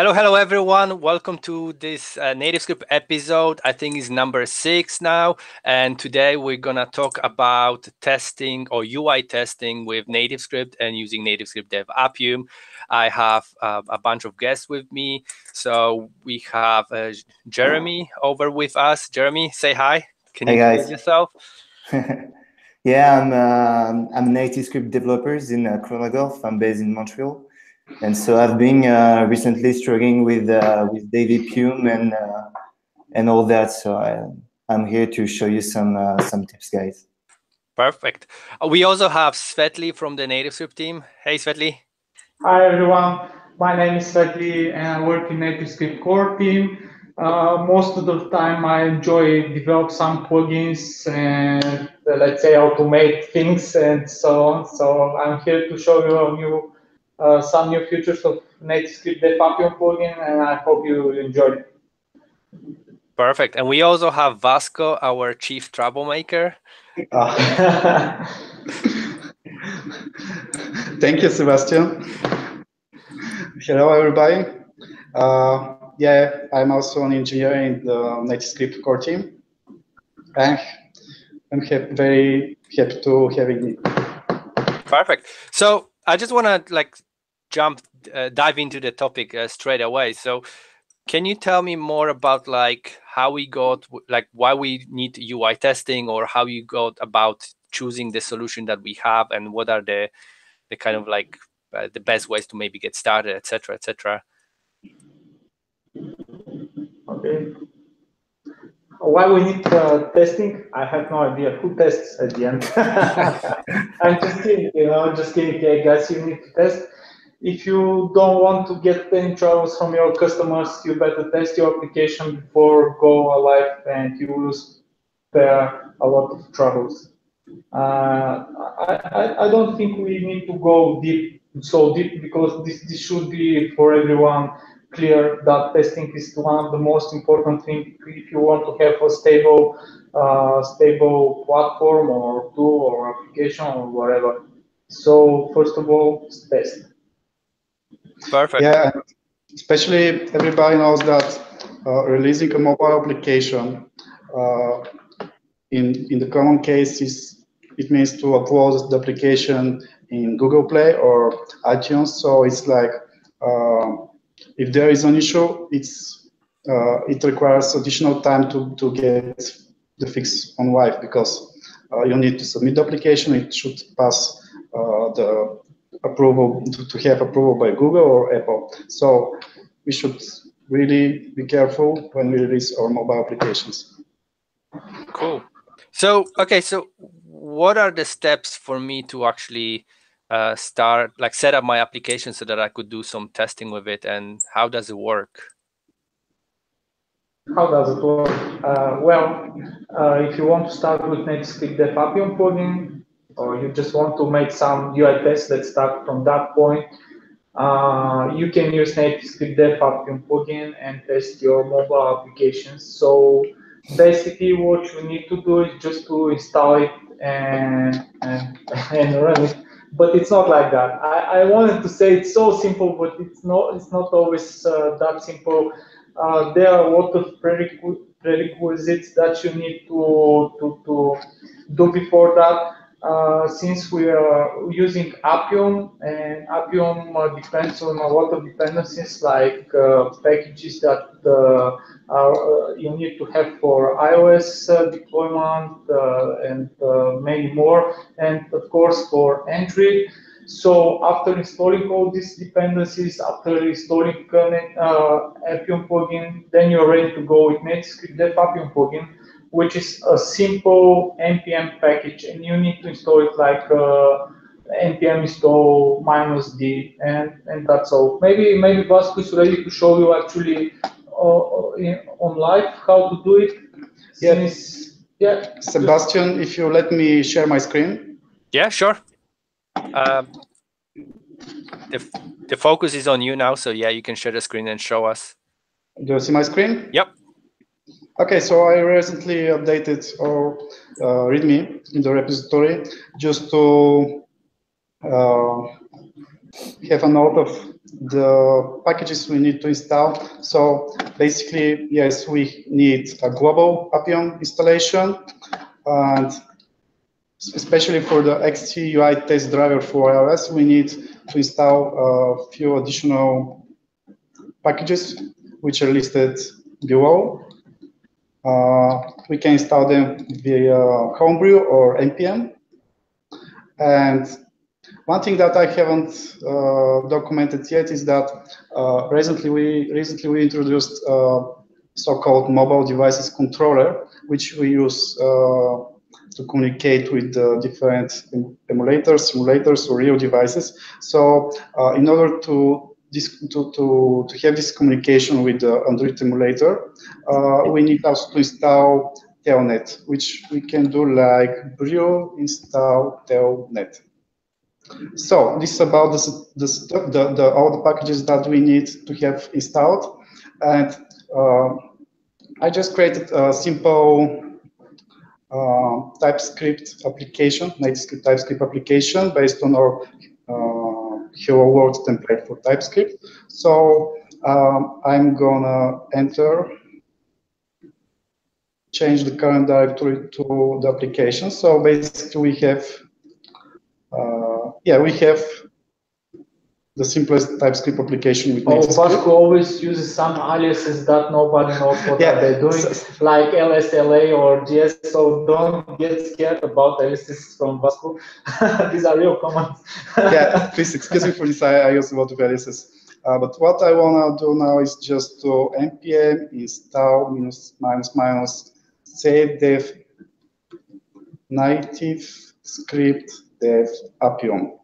Hello everyone. Welcome to this NativeScript episode. I think it's number 6 now. And today we're gonna talk about testing or UI testing with NativeScript and using NativeScript DevAppium. I have a bunch of guests with me. So we have Jeremy over with us. Jeremy, say hi. Can you introduce yourself? Yeah, I'm a NativeScript developer in Chronogolf. I'm based in Montreal. And so I've been recently struggling with DevAppium and all that. So I'm here to show you some tips, guys. Perfect. We also have Svetli from the NativeScript team. Hey, Svetli. Hi, everyone. My name is Svetli, and I work in NativeScript core team. Most of the time, I enjoy develop some plugins and let's say automate things and so on. So I'm here to show you some new features of NativeScript DevAppium plugin, and I hope you enjoy it. Perfect. And we also have Vasco, our chief troublemaker. Thank you, Sebastian. Hello, everybody. Yeah, I'm also an engineer in the NativeScript core team. And I'm very happy to having me. Perfect. So I just want to dive into the topic straight away. So can you tell me more about how we got, why we need UI testing, or how you got about choosing the solution that we have, and what are the kind of the best ways to maybe get started, etc., etc. Okay. Why we need testing? I have no idea who tests at the end. I'm just kidding, just kidding. Okay, guys, you need to test. If you don't want to get any troubles from your customers, you better test your application before go live, and you will spare a lot of troubles. I don't think we need to go so deep, because this should be for everyone clear that testing is one of the most important things if you want to have a stable platform or tool or application or whatever. So first of all, test. Perfect. Yeah, especially everybody knows that releasing a mobile application in the common cases, it means to upload the application in Google Play or iTunes. So it's like if there is an issue, it requires additional time to get the fix on live, because you need to submit the application. It should pass the approval to have approval by Google or Apple. So we should really be careful when we release our mobile applications. Cool. So, okay, so what are the steps for me to actually set up my application so that I could do some testing with it, and how does it work? How does it work? If you want to start with NativeScript DevAppium plugin, or you just want to make some UI tests that start from that point, you can use NativeScript DevAppium plugin and test your mobile applications. So basically, what you need to do is just to install it and run it. But it's not like that. I wanted to say it's so simple, but it's not always that simple. There are a lot of prerequisites that you need to do before that. Since we are using Appium, and Appium depends on a lot of dependencies, like packages that you need to have for iOS deployment and many more, and of course for Android. So after installing all these dependencies, after installing Appium plugin, then you're ready to go with NativeScript DevAppium plugin, which is a simple npm package, and you need to install it like npm install -d, and that's all. Maybe Vasco is ready to show you actually on live how to do it. Yeah. Sebastian, if you let me share my screen. Yeah, sure. The focus is on you now, so yeah, you can share the screen and show us. Do you see my screen? Yep. Okay, so I recently updated our README in the repository just to have a note of the packages we need to install. So basically, yes, we need a global Appium installation, and especially for the XT UI test driver for iOS, we need to install a few additional packages which are listed below. We can install them via Homebrew or NPM. And one thing that I haven't documented yet is that recently we introduced so-called mobile devices controller, which we use to communicate with different emulators, simulators, or real devices. So in order to have this communication with the Android emulator, we need also to install telnet, which we can do like brew install telnet. So this is about all the packages that we need to have installed, and I just created a simple TypeScript application, native TypeScript application based on our Hello World template for TypeScript. So I'm gonna change the current directory to the application. So basically we have we have the simplest TypeScript application with native script. Vasco always uses some aliases that nobody knows what they're doing, like LSLA or GS, so don't get scared about aliases from Vasco. These are real commands. Yeah, please excuse me for this, I use a lot of aliases. But what I want to do now is just to npm install save dev native script DevAppium.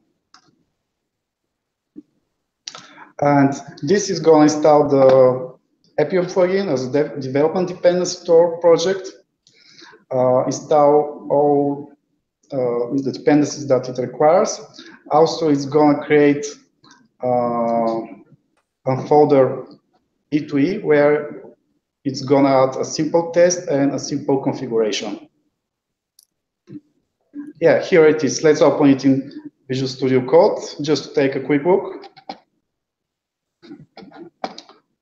And this is going to install the Appium plugin as a development dependency store project, install all the dependencies that it requires. Also, it's going to create a folder E2E where it's going to add a simple test and a simple configuration. Yeah, here it is. Let's open it in Visual Studio Code just to take a quick look.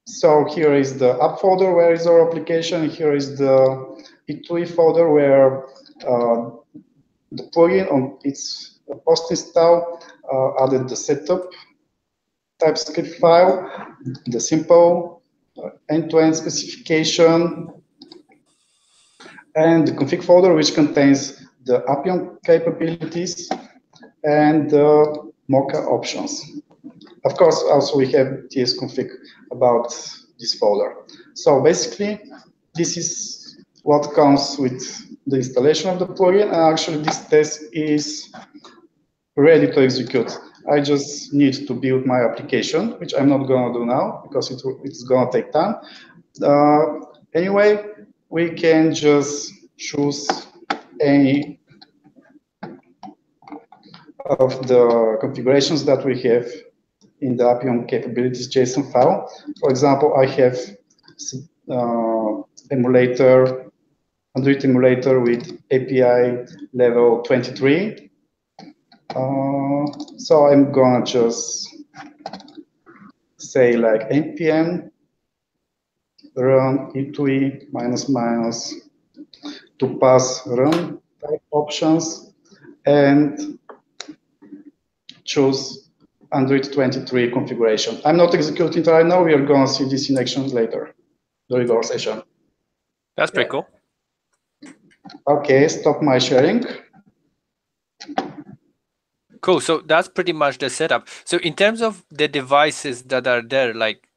So here is the app folder where is our application. Here is the E2E folder where the plugin on its post install added the setup TypeScript file, the simple end-to-end specification, and the config folder which contains the Appium capabilities and the Mocha options. Of course, also we have tsconfig about this folder. So basically, this is what comes with the installation of the plugin, and actually this test is ready to execute. I just need to build my application, which I'm not going to do now because it's going to take time. Anyway, we can just choose any of the configurations that we have in the Appium capabilities JSON file. For example, I have emulator, Android emulator with API level 23. So I'm gonna just say like npm run e2e to pass run type options and choose Android 23 configuration. I'm not executing it right now. We are going to see this in action later during our session. That's pretty cool. Okay, stop my sharing. Cool. So that's pretty much the setup. So in terms of the devices that are there, like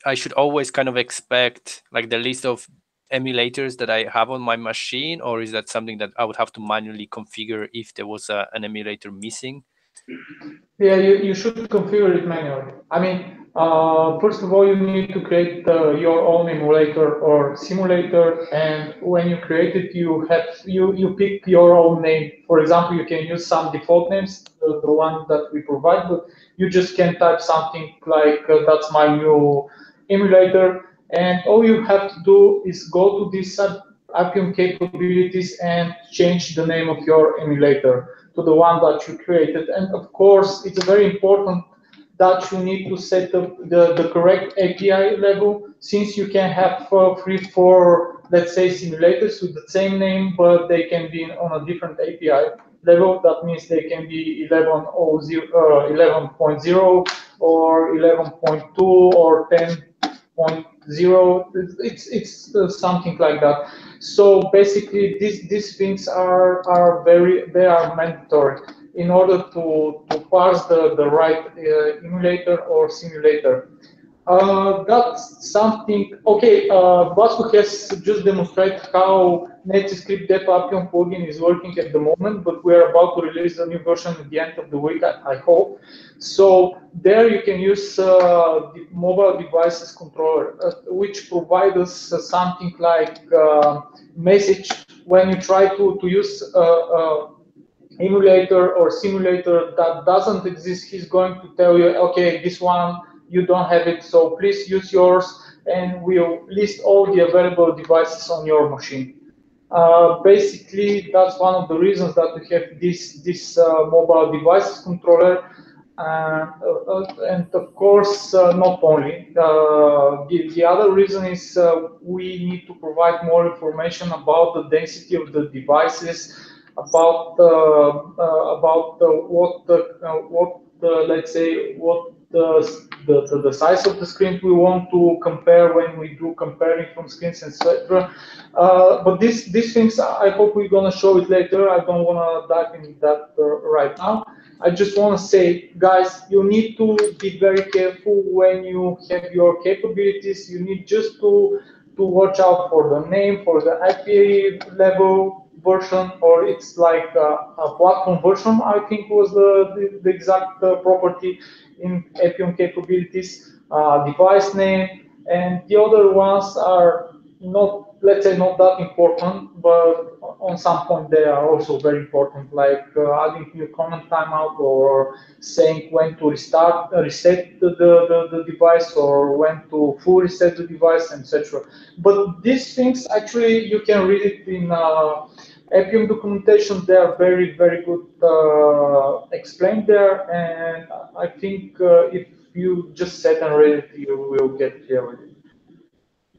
I should always kind of expect like the list of emulators that I have on my machine, or is that something that I would have to manually configure if there was an emulator missing? Yeah, you should configure it manually. I mean, first of all, you need to create your own emulator or simulator, and when you create it, you pick your own name. For example, you can use some default names, the one that we provide, but you just can type something like that's my new emulator, and all you have to do is go to this Appium capabilities and change the name of your emulator to the one that you created. And of course, it's very important that you need to set up the correct API level, since you can have 3-4, let's say, simulators with the same name, but they can be on a different API level. That means they can be 11.0 or 11.2 or 10.0. It's something like that. So basically, these things are mandatory in order to parse the right emulator or simulator. That's something. Okay, Vasco has just demonstrated how NativeScript DevAppium plugin is working at the moment, but we are about to release a new version at the end of the week, I hope. So there you can use the mobile devices controller, which provides us something like message when you try to use emulator or simulator that doesn't exist. He's going to tell you, okay, this one you don't have it, so please use yours, and we'll list all the available devices on your machine. Basically, that's one of the reasons that we have this mobile devices controller. And of course, not only. The other reason is we need to provide more information about the density of the devices, about let's say what the size of the screen we want to compare when we do comparing from screens, etc. But these things, I hope we're gonna show it later. I don't wanna dive into that right now. I just want to say, guys, you need to be very careful when you have your capabilities. You need just to watch out for the name, for the IP level version, or it's like a platform version, I think was the exact property in Appium capabilities, device name, and the other ones are not, let's say, not that important, but on some point they are also very important, like adding new comment timeout, or saying when to reset the device, or when to full reset the device, etc. But these things, actually, you can read it in Appium documentation. They are very, very good explained there, and I think if you just sit and read it, you will get clear with it.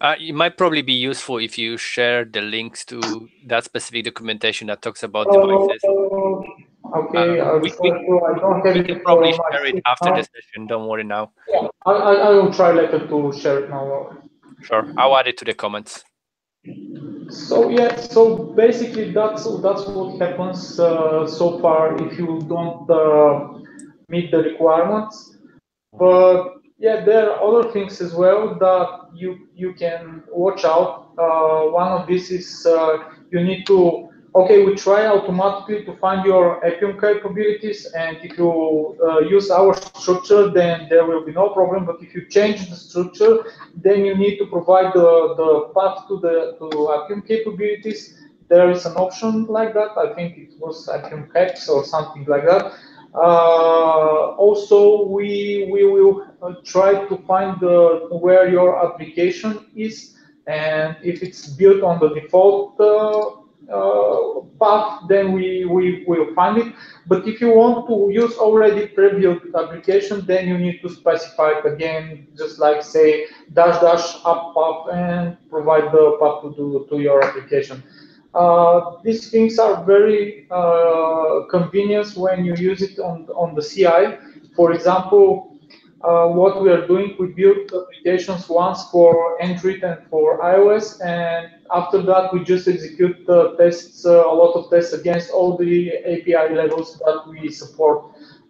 It might probably be useful if you share the links to that specific documentation that talks about devices. Okay, I don't have we it. can probably share it after the session. Don't worry now. Yeah, I will try later to share it now. Sure, I'll add it to the comments. So yeah, so basically that's what happens so far if you don't meet the requirements. But yeah, there are other things as well that you can watch out. One of these is you need to, okay, we try automatically to find your Appium capabilities, and if you use our structure, then there will be no problem. But if you change the structure, then you need to provide the path to Appium capabilities. There is an option like that. I think it was Appium Hacks or something like that. Also, we will try to find where your application is, and if it's built on the default path, then we will find it. But if you want to use already pre-built application, then you need to specify it again, just like say --up path, and provide the path to your application. These things are very convenient when you use it on the CI. For example, what we are doing, we build applications once for Android and for iOS, and after that we just execute the tests, a lot of tests against all the API levels that we support.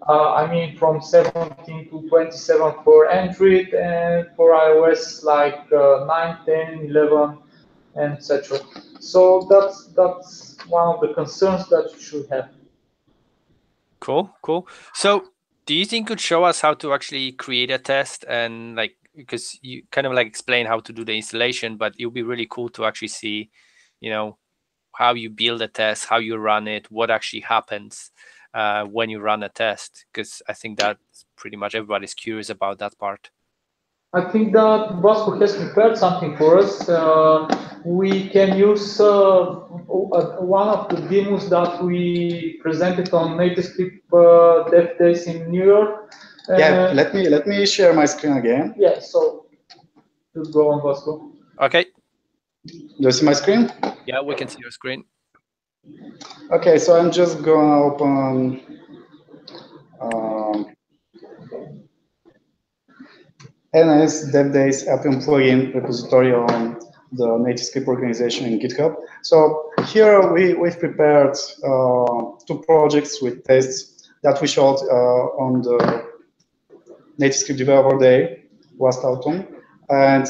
I mean, from 17 to 27 for Android, and for iOS like 9, 10, 11, etc. So that's one of the concerns that you should have. Cool. So do you think you could show us how to actually create a test, and like, because you kind of like explain how to do the installation, but it would be really cool to actually see, how you build a test, how you run it, what actually happens when you run a test, because I think that's pretty much everybody's curious about that part. I think that Vasco has prepared something for us. We can use one of the demos that we presented on NativeScript Dev Days in New York. Yeah, let me share my screen again. Yeah, so just go on, Vasco. Okay. Do you see my screen? Yeah, we can see your screen. Okay, so I'm just gonna open NS DevDays Appium plugin repository on the NativeScript organization in GitHub. So here we've prepared 2 projects with tests that we showed on the NativeScript Developer Day last autumn. And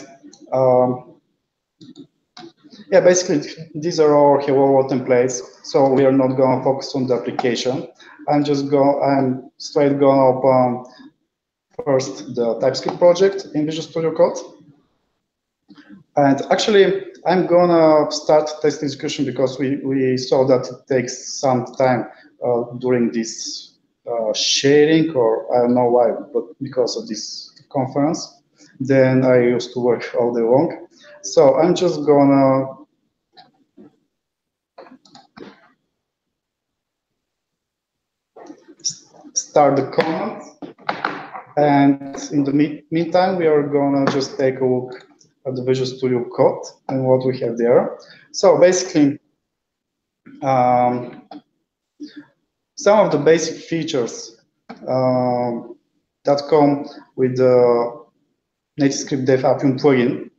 yeah, basically these are our hello world templates. So we are not going to focus on the application. I'm straight going to open first the TypeScript project in Visual Studio Code. And actually, I'm gonna start test execution because we saw that it takes some time during this sharing, or I don't know why, but because of this conference. Then I used to work all day long. So I'm just gonna start the command. And in the meantime, we are gonna just take a look at the Visual Studio Code and what we have there. So basically, some of the basic features that come with the NativeScript DevAppium plugin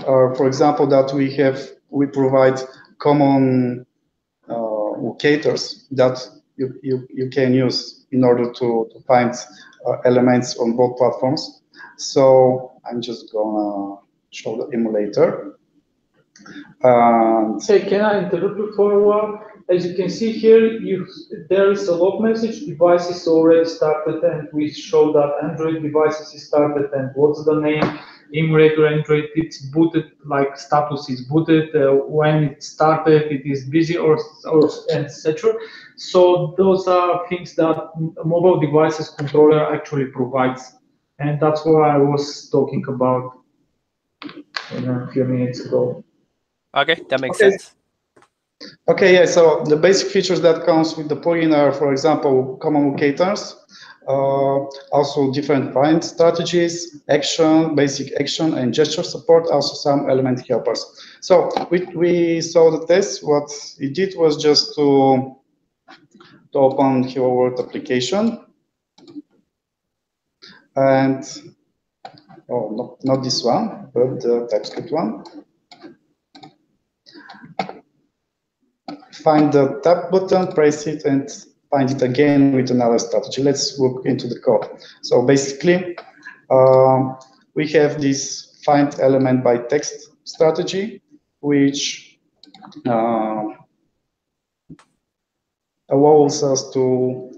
are, for example, that we provide common locators that you can use in order to find elements on both platforms. So I'm just gonna show the emulator. Hey, can I interrupt you for a while? As you can see here, there is a log message, device is already started, and we show that Android devices is started, and what's the name, emulator Android, it's booted, like status is booted, when it started, it is busy, or etc. So those are things that mobile devices controller actually provides, and that's what I was talking about a few minutes ago. Okay, that makes sense. Okay, yeah, so the basic features that comes with the plugin are, for example, common locators, also different find strategies, action, basic action, and gesture support, also some element helpers. So we saw the test. What it did was just to open Hello World application. And, oh, no, not this one, but the TypeScript one. Find the tab button, press it, and find it again with another strategy. Let's look into the code. So basically, we have this find element by text strategy, which allows us to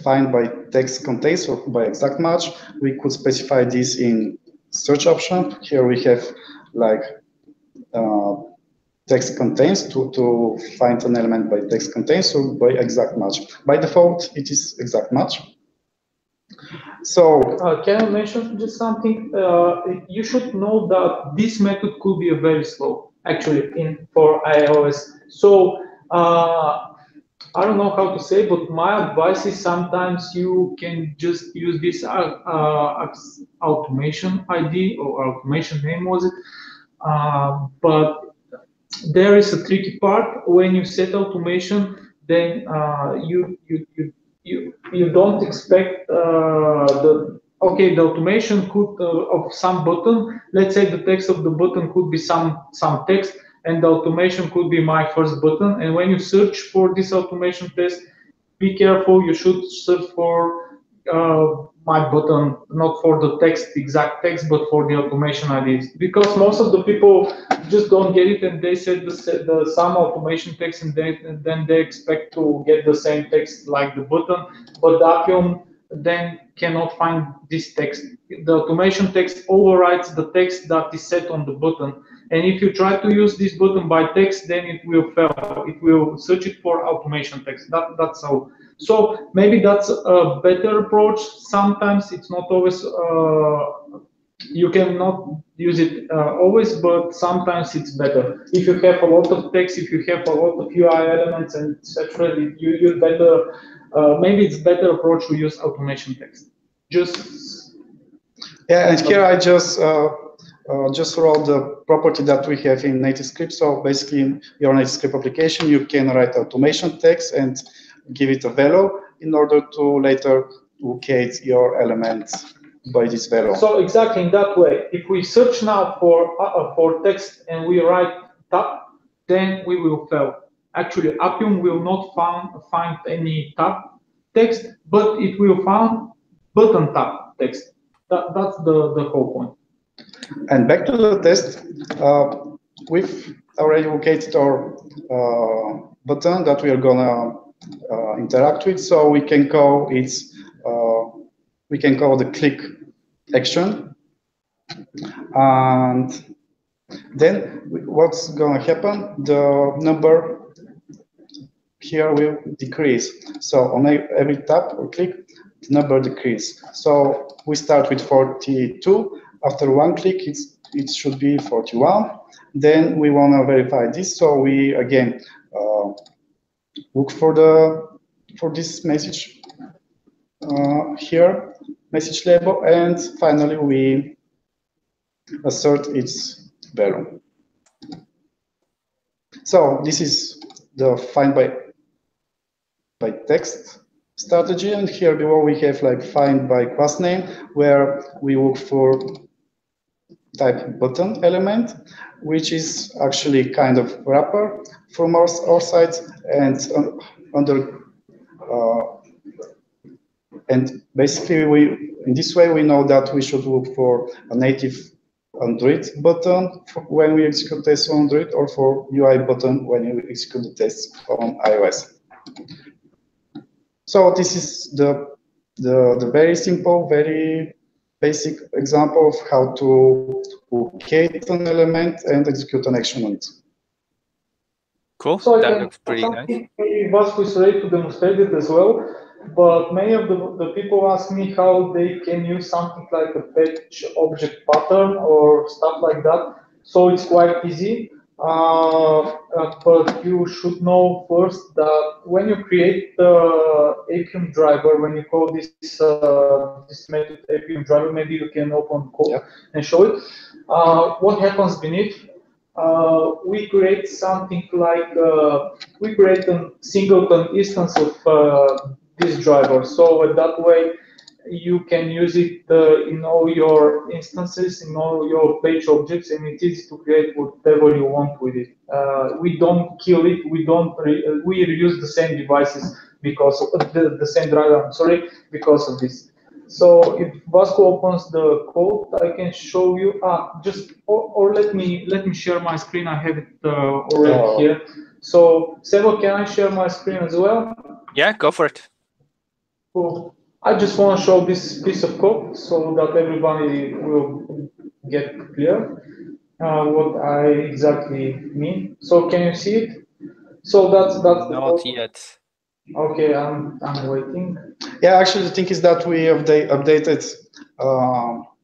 find by text contains or by exact match. We could specify this in search option. Here we have like text contains to find an element by text contains or by exact match. By default, it is exact match. So can I mention just something? You should know that this method could be very slow, actually, for iOS. So I don't know how to say, but my advice is sometimes you can just use this automation ID or automation name was it, but there is a tricky part when you set automation. Then you don't expect the automation could of some button. Let's say the text of the button could be some text, and the automation could be my first button. And when you search for this automation test, be careful. You should search for my button, not for the exact text, but for the automation IDs. Because most of the people just don't get it, and they set the some automation text, and then they expect to get the same text like the button. But the Appium then cannot find this text. The automation text overrides the text that is set on the button. And if you try to use this button by text, then it will fail. It will search it for automation text. That's how. So maybe that's a better approach. Sometimes it's not always. You cannot use it always, but sometimes it's better. If you have a lot of text, if you have a lot of UI elements and etc., you better. Maybe it's better approach to use automation text. Yeah, and here I just wrote the property that we have in NativeScript. So basically, in your NativeScript application, you can write automation text and give it a value in order to later locate your elements by this value. So exactly in that way, if we search now for text and we write tab, then we will fail. Actually, Appium will not find any tab text, but it will find button tab text. That's the whole point. And back to the test, we've already located our button that we are gonna interact with, so we can call the click action, and then what's gonna happen? The number here will decrease. So on every tap or click, the number decrease. So we start with 42. After one click, it should be 41. Then we want to verify this. So we again look for this message here, message label, and finally we assert its value. So this is the find by text strategy, and here below we have like find by class name, where we look for type button element, which is actually kind of wrapper from our side, and and basically in this way we know that we should look for a native Android button when we execute tests on Android, or for UI button when you execute the tests on iOS. So this is the very simple, very basic example of how to locate an element and execute an action on it. Cool. So that looks pretty nice. Vasco is ready to demonstrate it as well, but many of the people ask me how they can use something like a fetch object pattern or stuff like that. So it's quite easy. But you should know first that when you create the Appium driver, when you call this method Appium driver, maybe you can open code and show it. What happens beneath? We create something like we create a singleton instance of this driver. So that way you can use it in all your instances, in all your page objects, and it's easy to create whatever you want with it. We don't kill it. We reuse the same devices because of the same driver. I'm sorry, because of this. So if Vasco opens the code, I can show you. Or let me share my screen. I have it already here. So Sebo, can I share my screen as well? Yeah, go for it. Cool. I just want to show this piece of code so that everybody will get clear what I exactly mean. So can you see it? So that's the not yet. Okay, I'm waiting. Yeah, actually, the thing is that we updated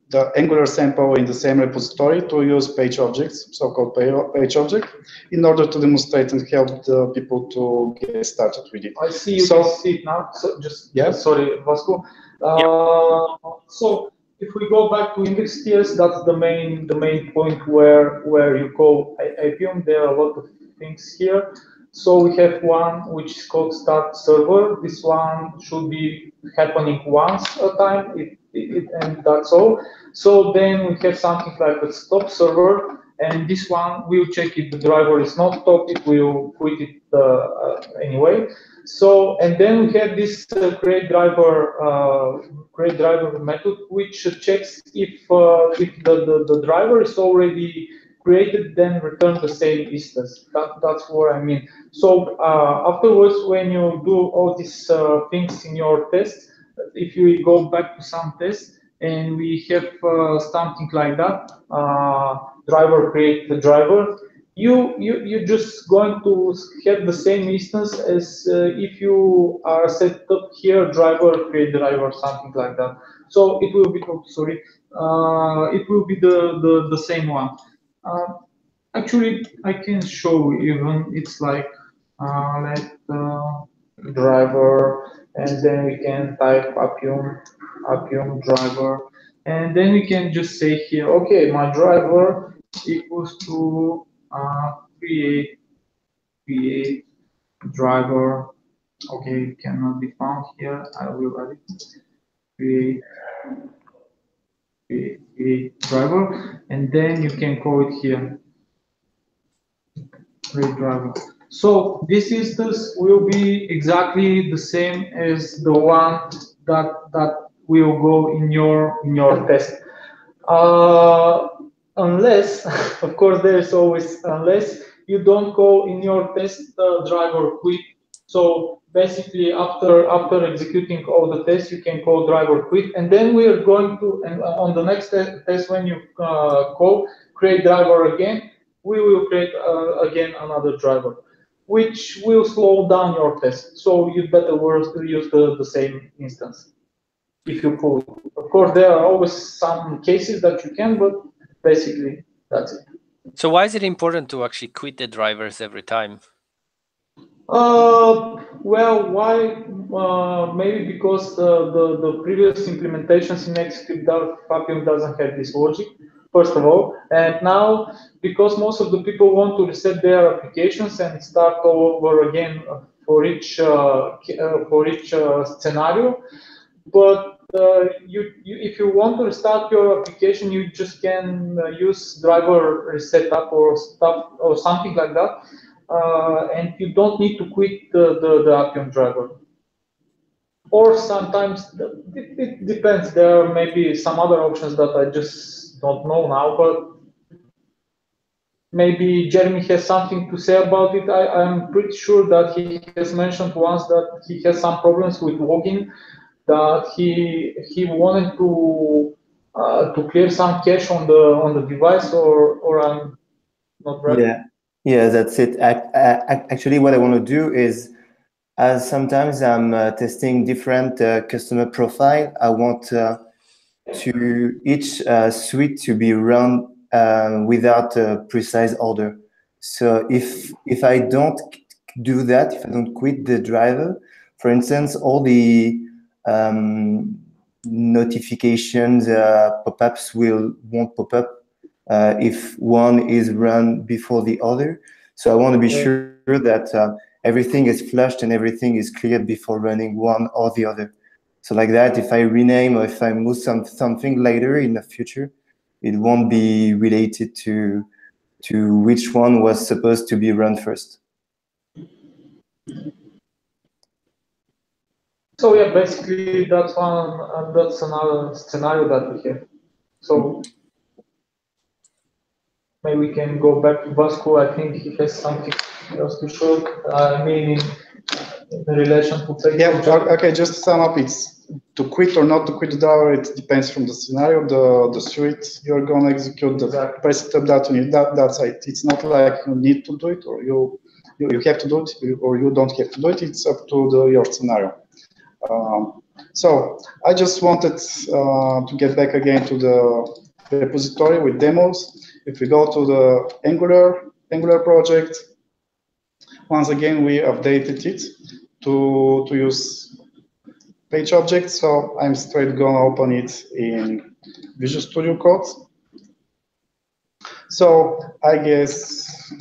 the Angular sample in the same repository to use page objects, so-called page object, in order to demonstrate and help the people to get started with it. I see you can see it now. So sorry, Vasco. So if we go back to index.ts, that's the main point where you call Appium. There are a lot of things here. So we have one which is called start server. This one should be happening once a time, and that's all. So then we have something like a stop server, and this one will check if the driver is not stopped. It will quit it anyway. So, and then we have this create driver method, which checks if the driver is already created, then return the same instance. That's what I mean. So afterwards, when you do all these things in your test, if you go back to some tests and we have something like that, driver create the driver, you're just going to have the same instance as if you are set up here, driver create driver, something like that. So it will be it will be the same one. Actually, I can show even it's like let driver, and then we can type Appium Appium driver, and then we can just say here, okay, my driver equals to create driver. Okay, it cannot be found here. I will add it. Create driver, and then you can call it here. Create driver. So this instance will be exactly the same as the one that will go in your test. Unless, of course, there is always unless you don't call in your test driver quit. So basically, after executing all the tests, you can call driver quit, and then we are going to, and on the next test when you call create driver again, we will create again another driver, which will slow down your test. So you better use the same instance if you could. Of course, there are always some cases that you can, but basically that's it. So why is it important to actually quit the drivers every time? Well, why? Maybe because the previous implementations in Netscape DevAppium doesn't have this logic, first of all, and now because most of the people want to reset their applications and start all over again for each scenario, but if you want to restart your application, you just can use driver resetup or stuff or something like that. And you don't need to quit the Appium driver. Or sometimes, it depends, there are maybe some other options that I just don't know now, but maybe Jeremy has something to say about it. I'm pretty sure that he has mentioned once that he has some problems with login, that he wanted to clear some cache on the device, or I'm not right. Yeah, that's it. Actually, what I want to do is, as sometimes I'm testing different customer profile, I want to each suite to be run without a precise order. So if I don't do that, if I don't quit the driver, for instance, all the notifications pop-ups won't pop up if one is run before the other. So I want to be sure that everything is flushed and everything is cleared before running one or the other. So like that, if I rename or if I move something later in the future, it won't be related to which one was supposed to be run first. So yeah, basically that's another scenario that we have. So maybe we can go back to Vasco. I think he has something else to show. I mean, in relation to okay, just to sum up, it's to quit or not to quit the driver, it depends from the scenario, the suite you're going to execute, the presetup that you need, that's it. It's not like you need to do it or you have to do it or you don't have to do it. It's up to your scenario. So I just wanted to get back again to the repository with demos. If we go to the Angular project, once again we updated it to use page objects. So I'm straight going to open it in Visual Studio Code. So I guess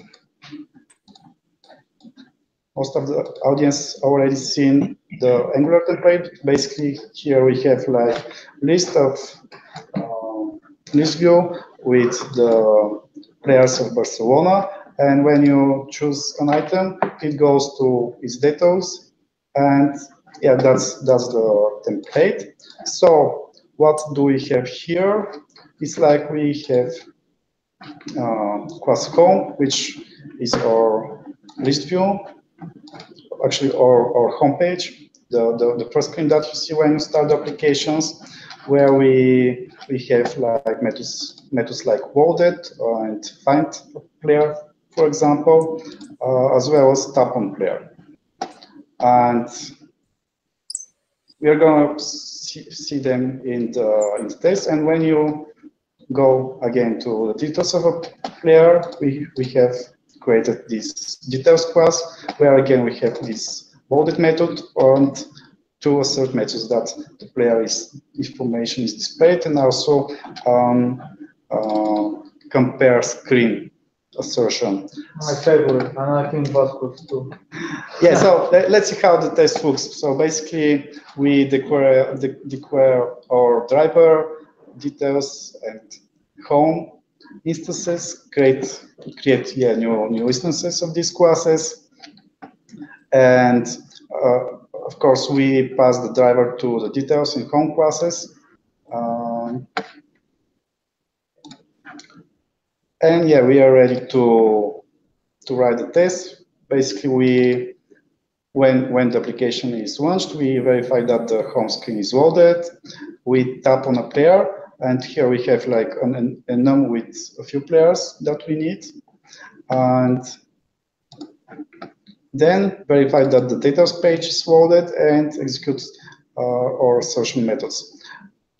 most of the audience already seen the Angular template. Basically, here we have like list view with the players of Barcelona, and when you choose an item, it goes to its details, and yeah, that's the template. So what do we have here? It's like we have class home, which is our list view, actually our homepage, the first screen that you see when you start the applications, where we have like methods like loaded and find player, for example, as well as tap on player. And we are going to see them in the test. And when you go again to the details of a player, we have created this details class, where again we have this loaded method, and to assert matches that the player information is displayed, and also compare screen assertion. My favorite, and I think Vasco's too. Yeah, so let's see how the test looks. So basically, we declare our driver details and home instances, create new instances of these classes, and of course we pass the driver to the details and home classes. And yeah, we are ready to write the test. Basically, when the application is launched, we verify that the home screen is loaded. We tap on a player, and here we have like a num with a few players that we need, and then verify that the details page is loaded and execute our assertion methods.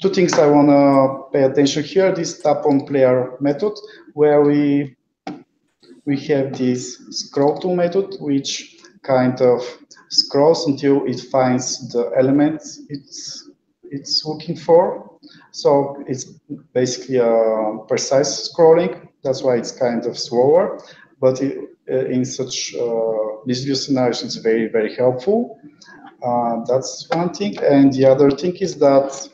Two things I want to pay attention here: this tap on player method, where we have this scroll to method, which kind of scrolls until it finds the element it's looking for. So it's basically a precise scrolling. That's why it's kind of slower, but in such distributed scenarios, it's very, very helpful. That's one thing. And the other thing is that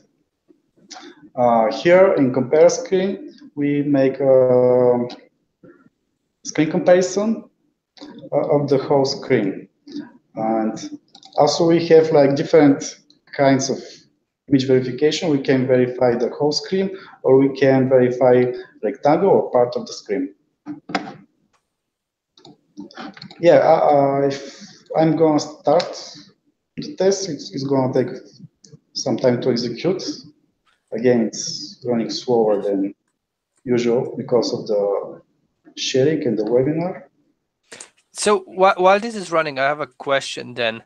here in compare screen, we make a screen comparison of the whole screen. And also we have like different kinds of image verification. We can verify the whole screen, or we can verify rectangle or part of the screen. Yeah, if I'm gonna start the test, it's gonna take some time to execute. Again, it's running slower than usual because of the sharing and the webinar. So while this is running, I have a question then.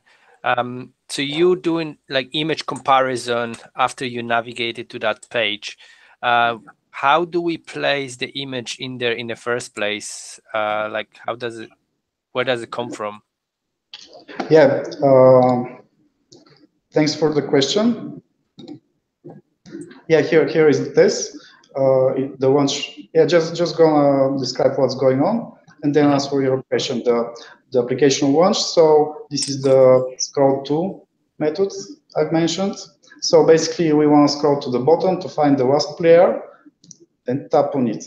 So you doing like image comparison after you navigated to that page. How do we place the image in there in the first place? Like how does it, where does it come from? Yeah, thanks for the question. Yeah, here is the test. The one, yeah, just gonna describe what's going on, and then answer your question. The application launch. So this is the scroll to method I've mentioned. So basically, we want to scroll to the bottom to find the last player, and tap on it.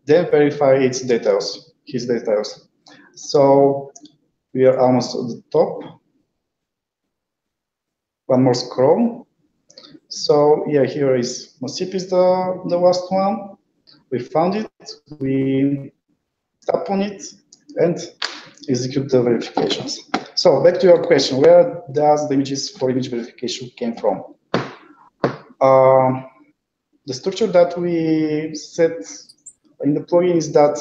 Then verify its details, his details. So we are almost at the top. One more scroll. So yeah, here is Mosip is the last one. We found it, we tap on it, and execute the verifications. So back to your question, where does the images for image verification came from? The structure that we set in the plugin is that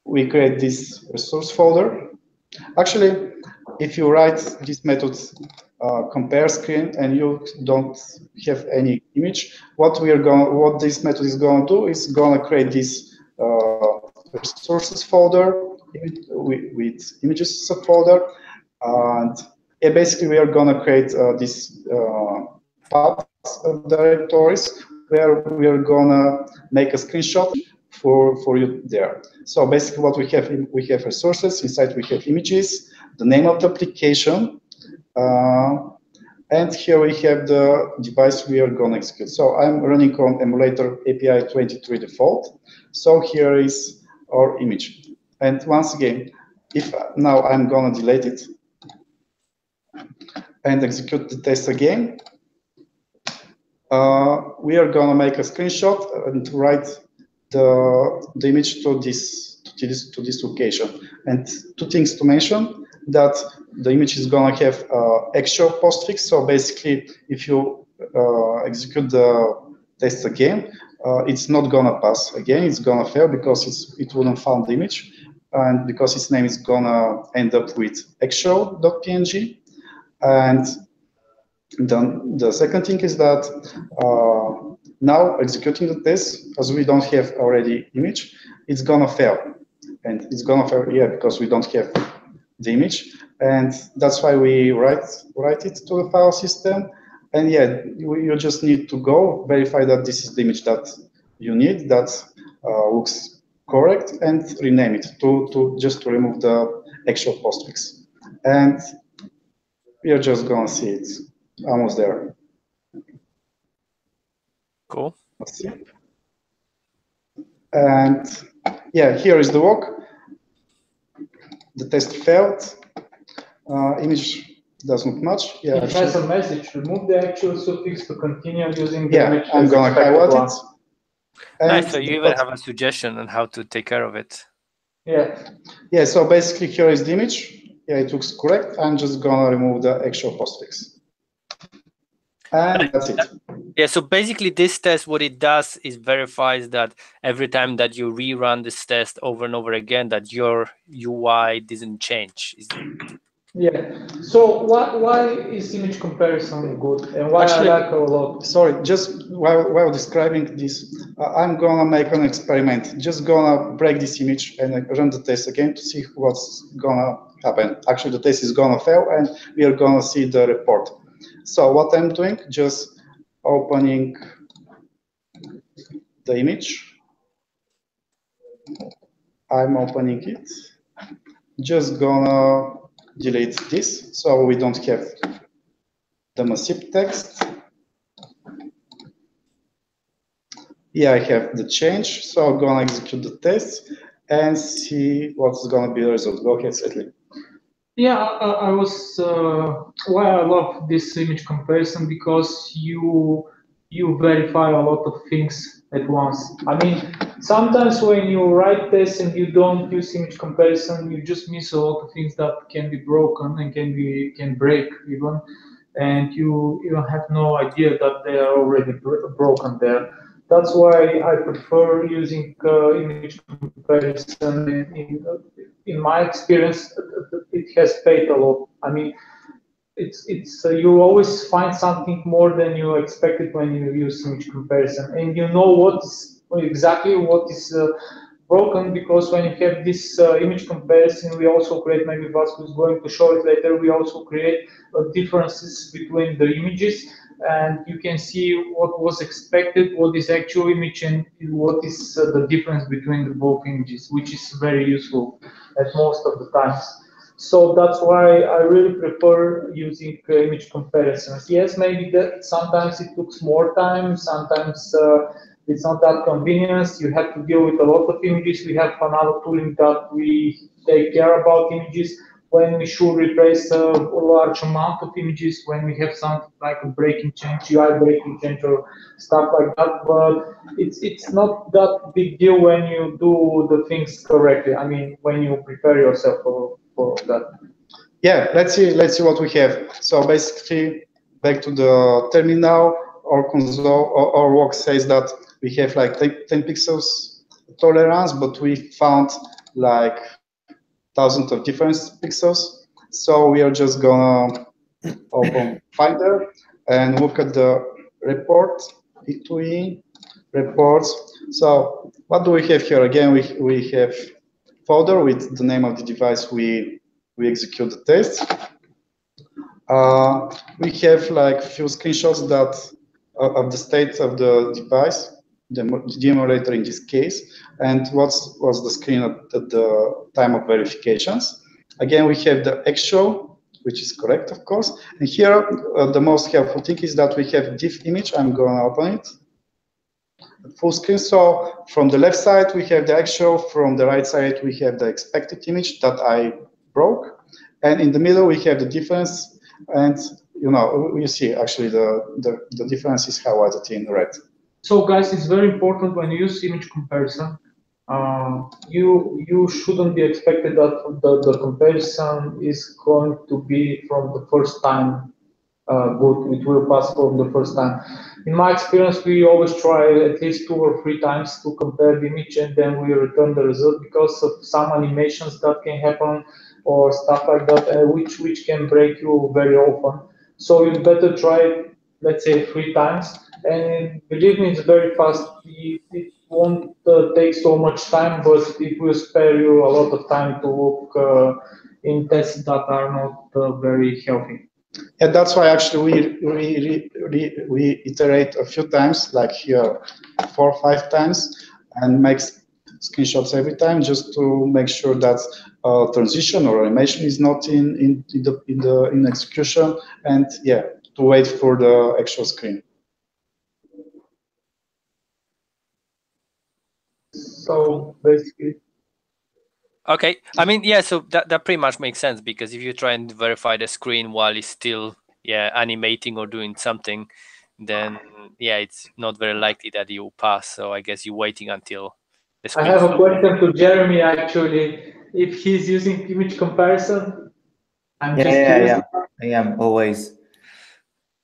we create this resource folder. Actually, if you write this method compare screen and you don't have any image, what this method is going to do is going to create this resources folder with images subfolder, and yeah, basically we are going to create this paths of directories where we are going to make a screenshot for you there. So basically what we have resources, inside we have images, the name of the application, and here we have the device we are going to execute. So I'm running on emulator API 23 default. So here is our image. And once again, if now I'm going to delete it and execute the test again, we are going to make a screenshot and write the image to this location. And two things to mention: that the image is going to have actual postfix. So basically, if you execute the test again, it's not going to pass again. It's going to fail because it wouldn't find the image, and because its name is going to end up with actual.png. And then the second thing is that now executing the test, as we don't have already image, it's going to fail. And it's going to fail, yeah, because we don't have the image. and that's why we write it to the file system. And yeah, you just need to go verify that this is the image that you need, that looks correct, and rename it to just to remove the actual postfix. And you're just gonna see it almost there. Cool. Let's see. And yeah, here is the work. The test failed. Image doesn't match. Yeah, it has a message: remove the actual suffix to continue using the image. I'm gonna highlight it. Nice. So you even have a suggestion on how to take care of it. Yeah. So basically, here is the image. Yeah, it looks correct. I'm just gonna remove the actual postfix, and that's it. Yeah. So basically, this test, what it does is verifies that every time that you rerun this test over and over again, that your UI doesn't change. Yeah. So why is image comparison good, and why actually, I like a lot? Sorry, just while describing this, I'm gonna make an experiment. Just gonna break this image and run the test again to see what's gonna happen. Actually, the test is gonna fail, and we are gonna see the report. So what I'm doing, just opening the image. I'm opening it. Just gonna delete this so we don't have the massive text. Yeah, I have the change, so I'm gonna execute the test and see what's gonna be the result. Go ahead, Svetlin. Yeah, I was why I love this image comparison, because you verify a lot of things at once. I mean, sometimes when you write tests and you don't use image comparison, you just miss a lot of things that can be broken and can break even, and you have no idea that they are already broken there. That's why I prefer using image comparison. In my experience, it has paid a lot. I mean, it's you always find something more than you expected when you use image comparison, and you know exactly what is broken, because when you have this image comparison, we also create, maybe Vasco is going to show it later, we also create differences between the images, and you can see what was expected, what is actual image, and what is the difference between the both images, which is very useful at most of the times. So that's why I really prefer using image comparisons. Yes, maybe that sometimes it takes more time, sometimes it's not that convenient. You have to deal with a lot of images. We have another tooling that we take care about images when we should replace a large amount of images, when we have something like a breaking change, UI breaking change or stuff like that. But it's not that big deal when you do the things correctly. I mean, when you prepare yourself for that. Yeah, let's see what we have. So basically, back to the terminal, our console, our work says that we have like 10 pixels tolerance, but we found like thousands of different pixels. So we are just gonna open Finder and look at the report, E2E reports. So what do we have here? Again, we have folder with the name of the device we execute the test. We have like few screenshots that of the state of the device, the emulator in this case, and what was the screen at the time of verifications. Again, we have the actual, which is correct, of course. And here, the most helpful thing is that we have diff image. I'm going to open it. Full screen. So from the left side, we have the actual. From the right side, we have the expected image that I broke. And in the middle, we have the difference. And you see actually the difference is highlighted in red. So guys, it's very important when you use image comparison. You shouldn't be expected that the comparison is going to be from the first time good. It will pass from the first time. In my experience, we always try at least 2 or 3 times to compare the image, and then we return the result because of some animations that can happen or stuff like that, which can break you very often. So you better try it, let's say 3 times, and believe me, it's very fast. It won't take so much time, but it will spare you a lot of time to look in tests that are not very healthy. Yeah, that's why actually we iterate a few times, like here 4 or 5 times, and make screenshots every time just to make sure that transition or animation is not in execution, and yeah, to wait for the actual screen. So basically. Okay, I mean, yeah, so that pretty much makes sense, because if you try and verify the screen while it's still animating or doing something, then yeah, it's not very likely that you will pass. So I guess you're waiting until the screen. I have a question to Jeremy actually. If he's using image comparison, I'm just curious. Yeah, I am always.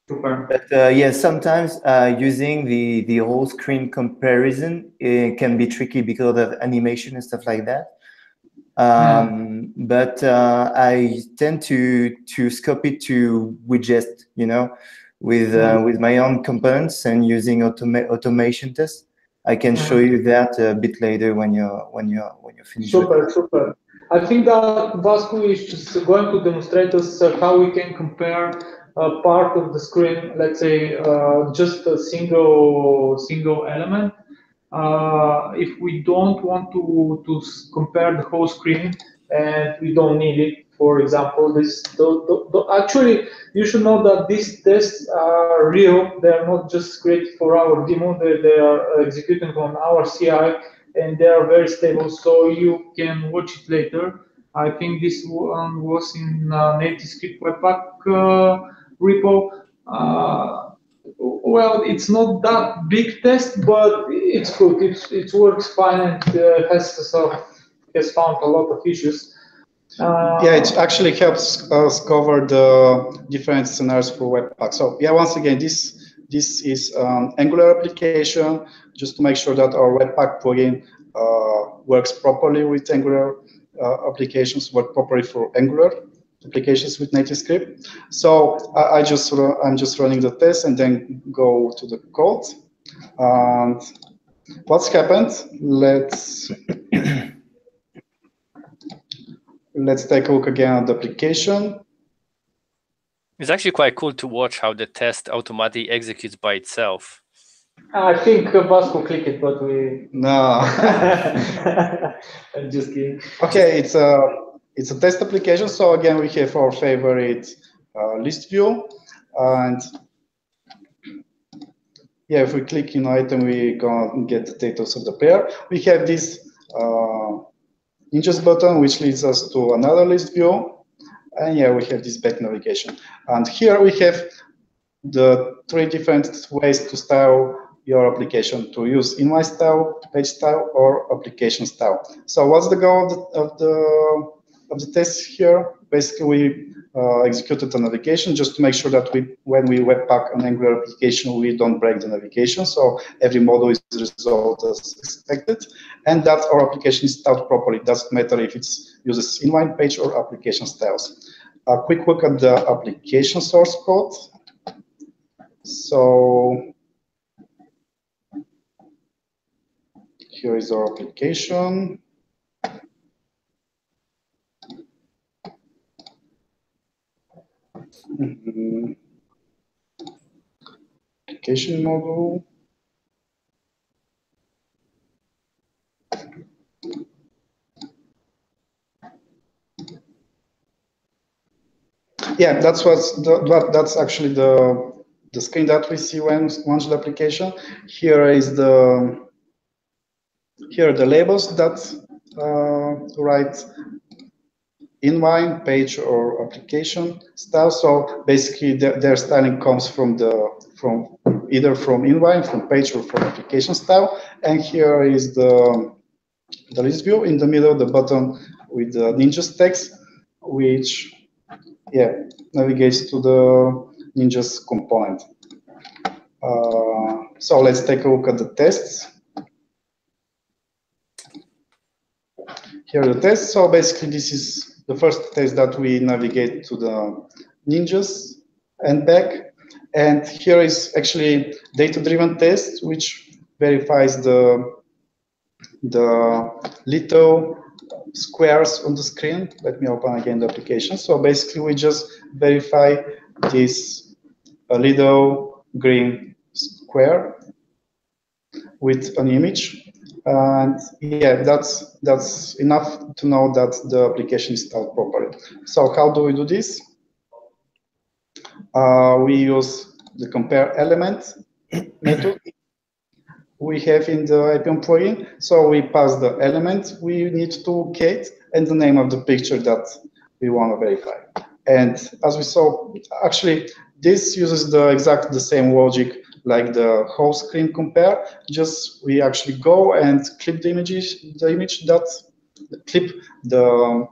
Super. But yeah, sometimes using the whole screen comparison, it can be tricky because of animation and stuff like that. But I tend to scope it to widget, you know, with my own components and using automation tests. I can show you that a bit later when you're finished. Super. I think that Vasco is just going to demonstrate us how we can compare a part of the screen, let's say just a single element. If we don't want to compare the whole screen and we don't need it, for example, actually you should know that these tests are real. They are not just created for our demo. They are executed on our CI, and they are very stable, so you can watch it later. I think this one was in NativeScript Webpack repo. Well, it's not that big test, but it's good. It works fine, and has found a lot of issues. Yeah, it actually helps us cover the different scenarios for Webpack. So yeah, once again, this is an Angular application, just to make sure that our Webpack plugin works properly with Angular applications, work properly for Angular applications with NativeScript. So I'm just running the test and then go to the code. And what's happened? Let's take a look again at the application. It's actually quite cool to watch how the test automatically executes by itself. I think Vasco clicked it, but we... No. I'm just kidding. Okay, it's a test application. So again, we have our favorite list view. And yeah, if we click in item, we can get the status of the pair. We have this ninjas button, which leads us to another list view. And yeah, we have this back navigation. And here we have the 3 different ways to style your application, to use inline style, page style, or application style. So what's the goal of the test here? Basically, we executed a navigation just to make sure that when we webpack an Angular application, we don't break the navigation. So every model is resolved as expected, and that our application is styled properly. It doesn't matter if it uses inline page or application styles. A quick look at the application source code. So here is our application. Application model. Yeah, that's actually the screen that we see when launch the application. Here are the labels that write inline, page, or application style. So basically, their styling comes from either from inline, from page, or from application style. And here is the list view in the middle, the button with the ninjas text, which navigates to the ninjas component. So let's take a look at the tests. Here are the tests. So basically, this is the first test that we navigate to the ninjas and back. And here is actually data-driven test, which verifies the little squares on the screen. Let me open again the application. So basically, we just verify this little green square with an image, and yeah, that's enough to know that the application is installed properly. So how do we do this? We use the compare element method we have in the Appium plugin. So we pass the element we need to get and the name of the picture that we want to verify. And as we saw, actually, this uses the same logic like the whole screen compare. Just we actually go and clip the image that clip the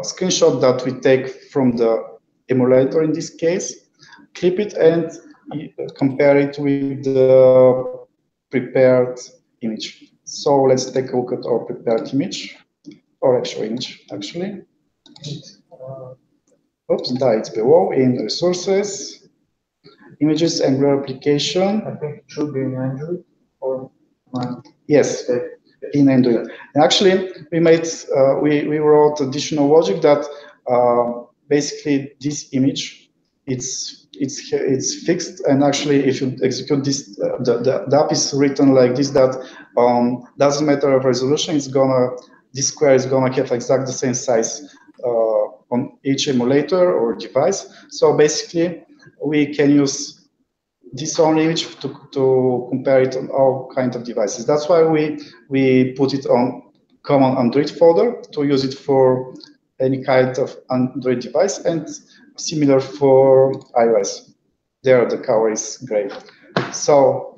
screenshot that we take from the emulator in this case, clip it and compare it with the prepared image. So let's take a look at our prepared image, or actual image, actually. Oops, it's below in resources, images, Angular application. I think it should be in Android or yes, in Android. And actually, we made we wrote additional logic that basically this image it's fixed, and actually if you execute this, the app is written like this, that doesn't matter of resolution, this square is gonna have exactly the same size on each emulator or device. So basically we can use this only image to compare it on all kinds of devices. That's why we put it on common Android folder to use it for any kind of Android device, and similar for iOS. There the color is gray. So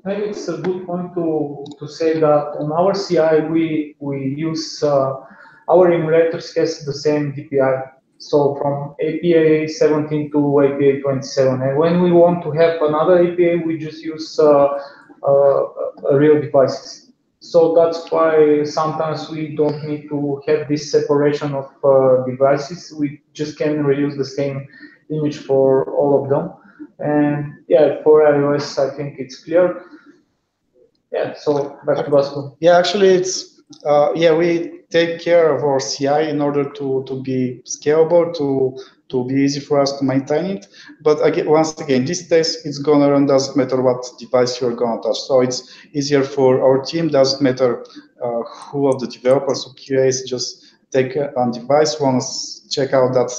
maybe it's a good point to say that on our CI we use our emulators has the same DPI. So from API 17 to API 27, and when we want to have another API, we just use real devices. So that's why sometimes we don't need to have this separation of devices. We just can reuse the same image for all of them. And yeah, for iOS, I think it's clear. Yeah, so back to Vasco. Yeah, actually, it's yeah, we take care of our CI in order to be scalable, to be easy for us to maintain it. But again, once again, this test it's gonna run doesn't matter what device you're gonna touch. So it's easier for our team. Doesn't matter who of the developers or QAs just take a device, want to check out that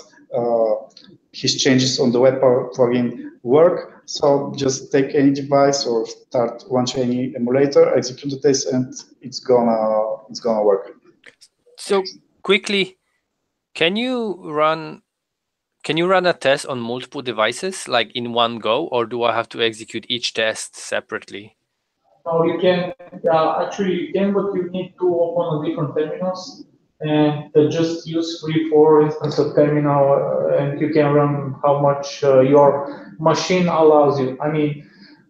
his changes on the web plugin work. So just take any device or launch any emulator, execute the test, and it's gonna work. So quickly, can you run a test on multiple devices, like in one go, or do I have to execute each test separately? No, you can. Actually, you can, but you need to open on different terminals and just use free for instance of terminal, and you can run how much your machine allows you. I mean,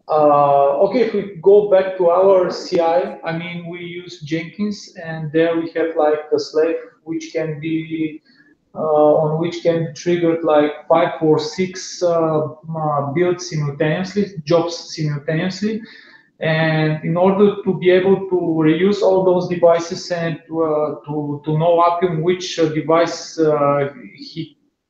okay, if we go back to our CI, I mean, we use Jenkins, and there we have like a slave which can be on which can be triggered like 5 or 6 builds simultaneously, jobs simultaneously. And in order to be able to reuse all those devices and to know Appium which device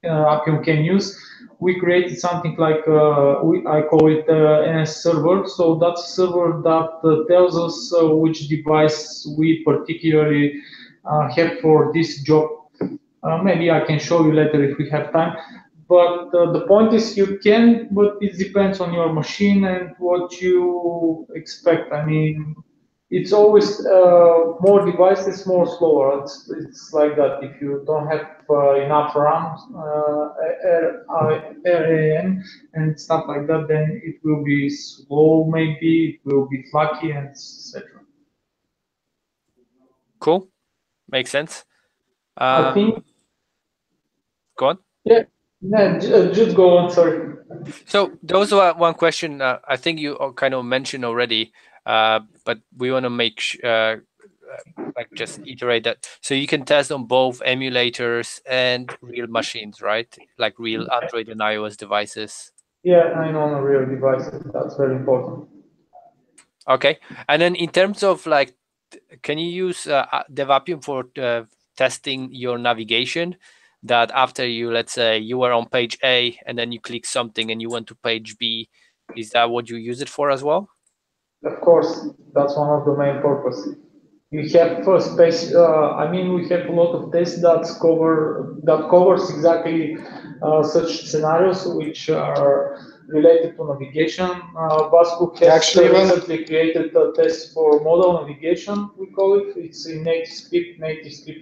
Appium can use, we created something like I call it NS server. So that's a server that tells us which device we particularly have for this job. Maybe I can show you later if we have time. But the point is you can, but it depends on your machine and what you expect. I mean, it's always more devices, more slower. It's like that. If you don't have enough RAM, RAM and stuff like that, then it will be slow, maybe it will be flaky, and etc. Cool, makes sense. I think. Go on. Yeah. No, just go on. Sorry. So there was one question I think you kind of mentioned already, but we want to make like just iterate that. So you can test on both emulators and real machines, right? Like real Android and iOS devices. Yeah, I know on real devices. That's very important. Okay, and then in terms of like can you use DevAppium for testing your navigation? That after you, let's say you were on page A and then you click something and you went to page B, is that what you use it for as well? Of course, that's one of the main purposes. You have first page. I mean, we have a lot of tests that covers exactly such scenarios which are related to navigation. Vasco has recently created a test for modal navigation. We call it. It's in native-script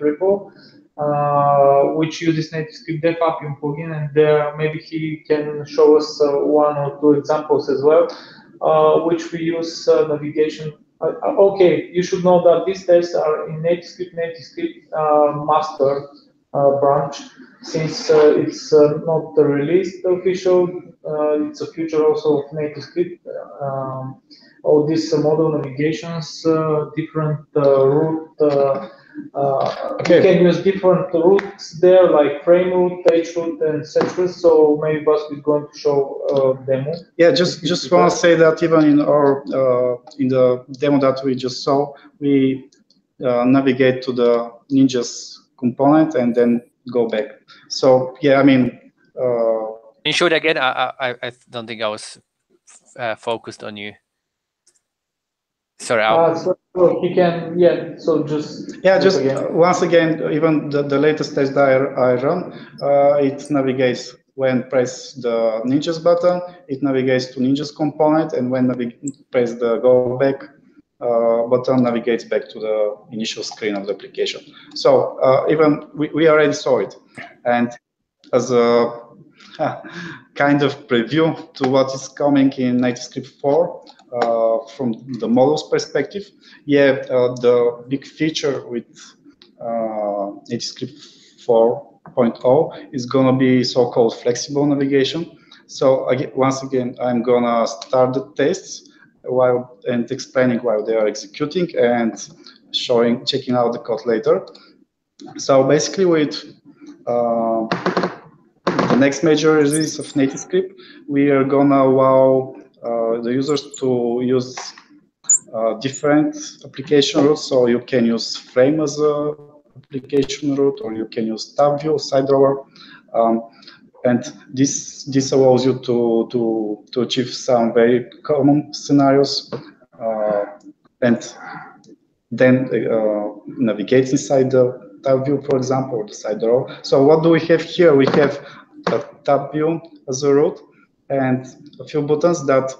repo, which uses native-script DevAppium plugin, and maybe he can show us one or two examples as well. Which we use navigation. Okay, you should know that these tests are in native-script master branch, since it's not released official. It's a feature also of native-script. All these modal navigations, different route. You can use different routes there, like frame route, page route, and etc. So maybe Vasco is going to show a demo. Yeah, just want to say that even in our in the demo that we just saw, we navigate to the Ninjas component and then go back. So yeah, I mean. Can you show it again? I don't think I was focused on you. Sorry. So he can, yeah. So just once again, even the latest test that I run, it navigates when press the Ninjas button. It navigates to Ninjas component, and when press the go back button, navigates back to the initial screen of the application. So even we already saw it, and as a kind of preview to what is coming in native-script 4 from the models perspective. Yeah, the big feature with native-script 4.0 is going to be so-called flexible navigation. So once again, I'm going to start the tests and explaining while they are executing and checking out the code later. So basically with the next major release of native-script, we are gonna allow the users to use different application routes. So you can use frame as a application route, or you can use tab view, side drawer, and this allows you to achieve some very common scenarios, and then navigate inside the tab view, for example, or the side drawer. So what do we have here? We have a tab view as a route and a few buttons that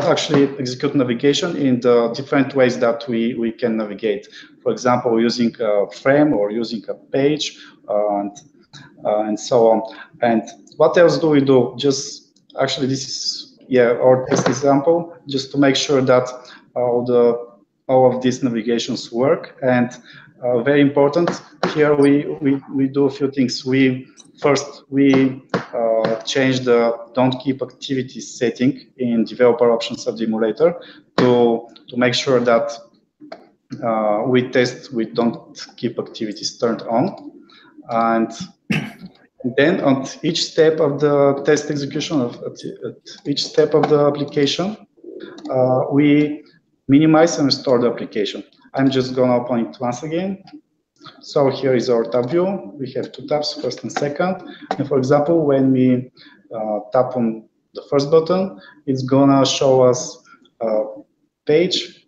actually execute navigation in the different ways that we can navigate. For example, using a frame or using a page, and so on. And what else do we do? Just actually, this is our test example, just to make sure that all of these navigations work. And very important here, we do a few things. First, we change the don't keep activities setting in developer options of the emulator to make sure that we test with don't keep activities turned on. And then on each step of the test execution, at each step of the application, we minimize and restore the application. I'm just going to open it once again. So here is our tab view. We have two tabs, first and second. And for example, when we tap on the first button, it's going to show us a page,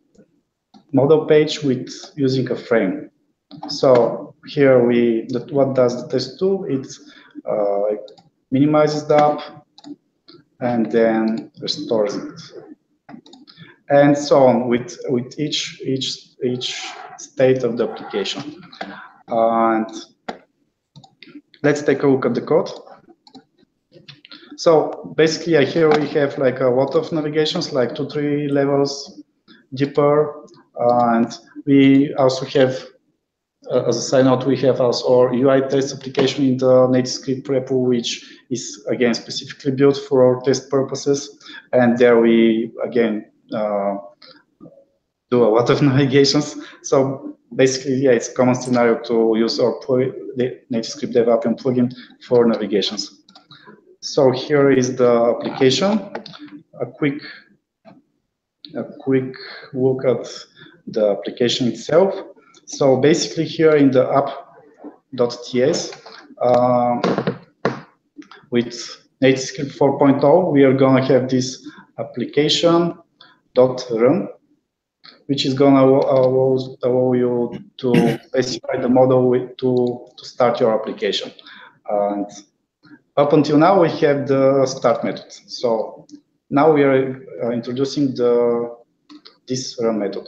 model page with using a frame. So here what does the test do? It minimizes the app and then restores it, and so on with each state of the application. And let's take a look at the code. So basically, here we have like a lot of navigations, like 2-3 levels deeper, and we also have, as a side note, we have also our UI test application in the native-script repo, which is again specifically built for our test purposes. And there we again do a lot of navigations. So basically, it's a common scenario to use our native-script DevAppium plugin for navigations. So here is the application. A quick a quick look at the application itself. So basically here in the app.ts, with NativeScript 4.0, we are going to have this application.run, which is going to allow you to specify the model to start your application. And up until now, we have the start method. So now we are introducing this run method.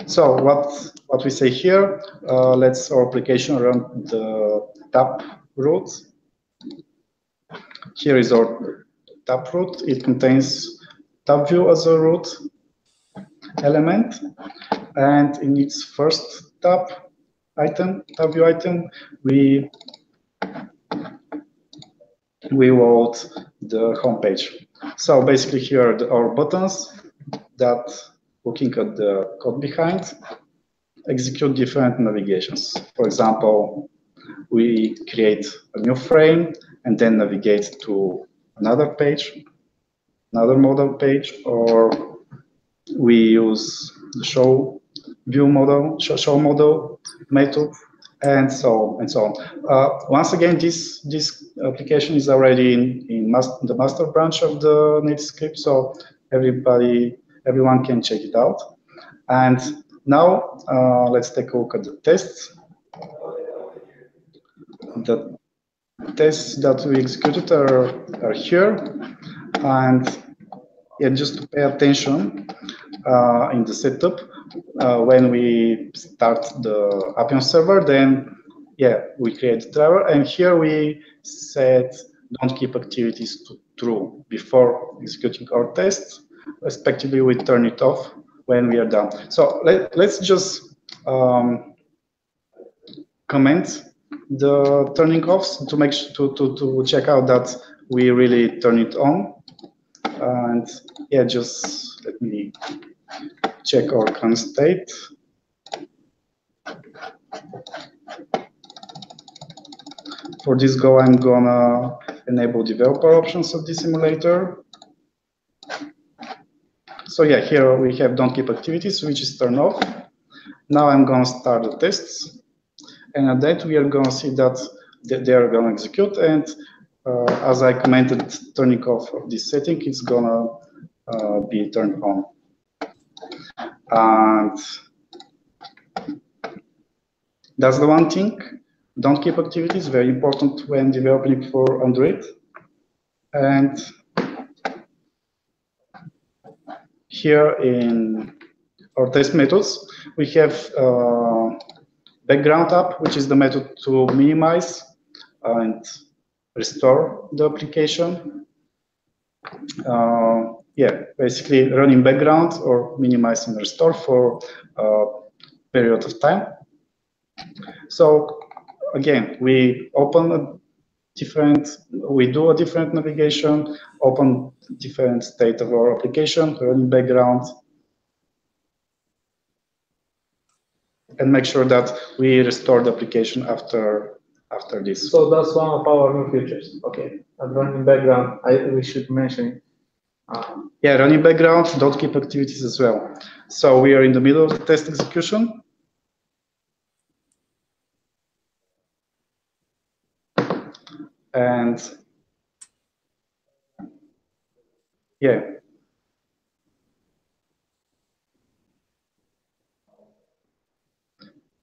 So what we say here, let's our application run the tap root. Here is our tap root. It contains tab view as a root element, and in its first tab view item, we load the home page. So basically here are our buttons that, looking at the code behind, execute different navigations. For example, we create a new frame and then navigate to another page, another model page, or we use the show model method, and so on. Once again, this application is already in the master branch of the NativeScript, so everyone can check it out. And now let's take a look at the tests. The tests that we executed are here, and yeah, just to pay attention in the setup, when we start the Appium server, then yeah, we create the driver, and here we set don't keep activities to true before executing our tests. Respectively, we turn it off when we are done. So let's just comment the turning offs to make to check out that we really turn it on. And yeah, just let me check our current state. For this go, I'm gonna enable developer options of this emulator. So yeah, here we have don't keep activities, which is turned off. Now I'm gonna start the tests, and at that we are gonna see that they are gonna execute, and as I commented, turning off of this setting, it's gonna be turned on. And that's the one thing. Don't keep activities, very important when developing for Android. And here in our test methods, we have background app, which is the method to minimize and restore the application. Yeah, basically running background or minimize and restore for a period of time. So again, we do a different navigation, open different state of our application, running background, and make sure that we restore the application after this. So that's one of our new features. Okay, and running background, we should mention. Yeah, running background, don't keep activities as well. So we are in the middle of the test execution. And yeah,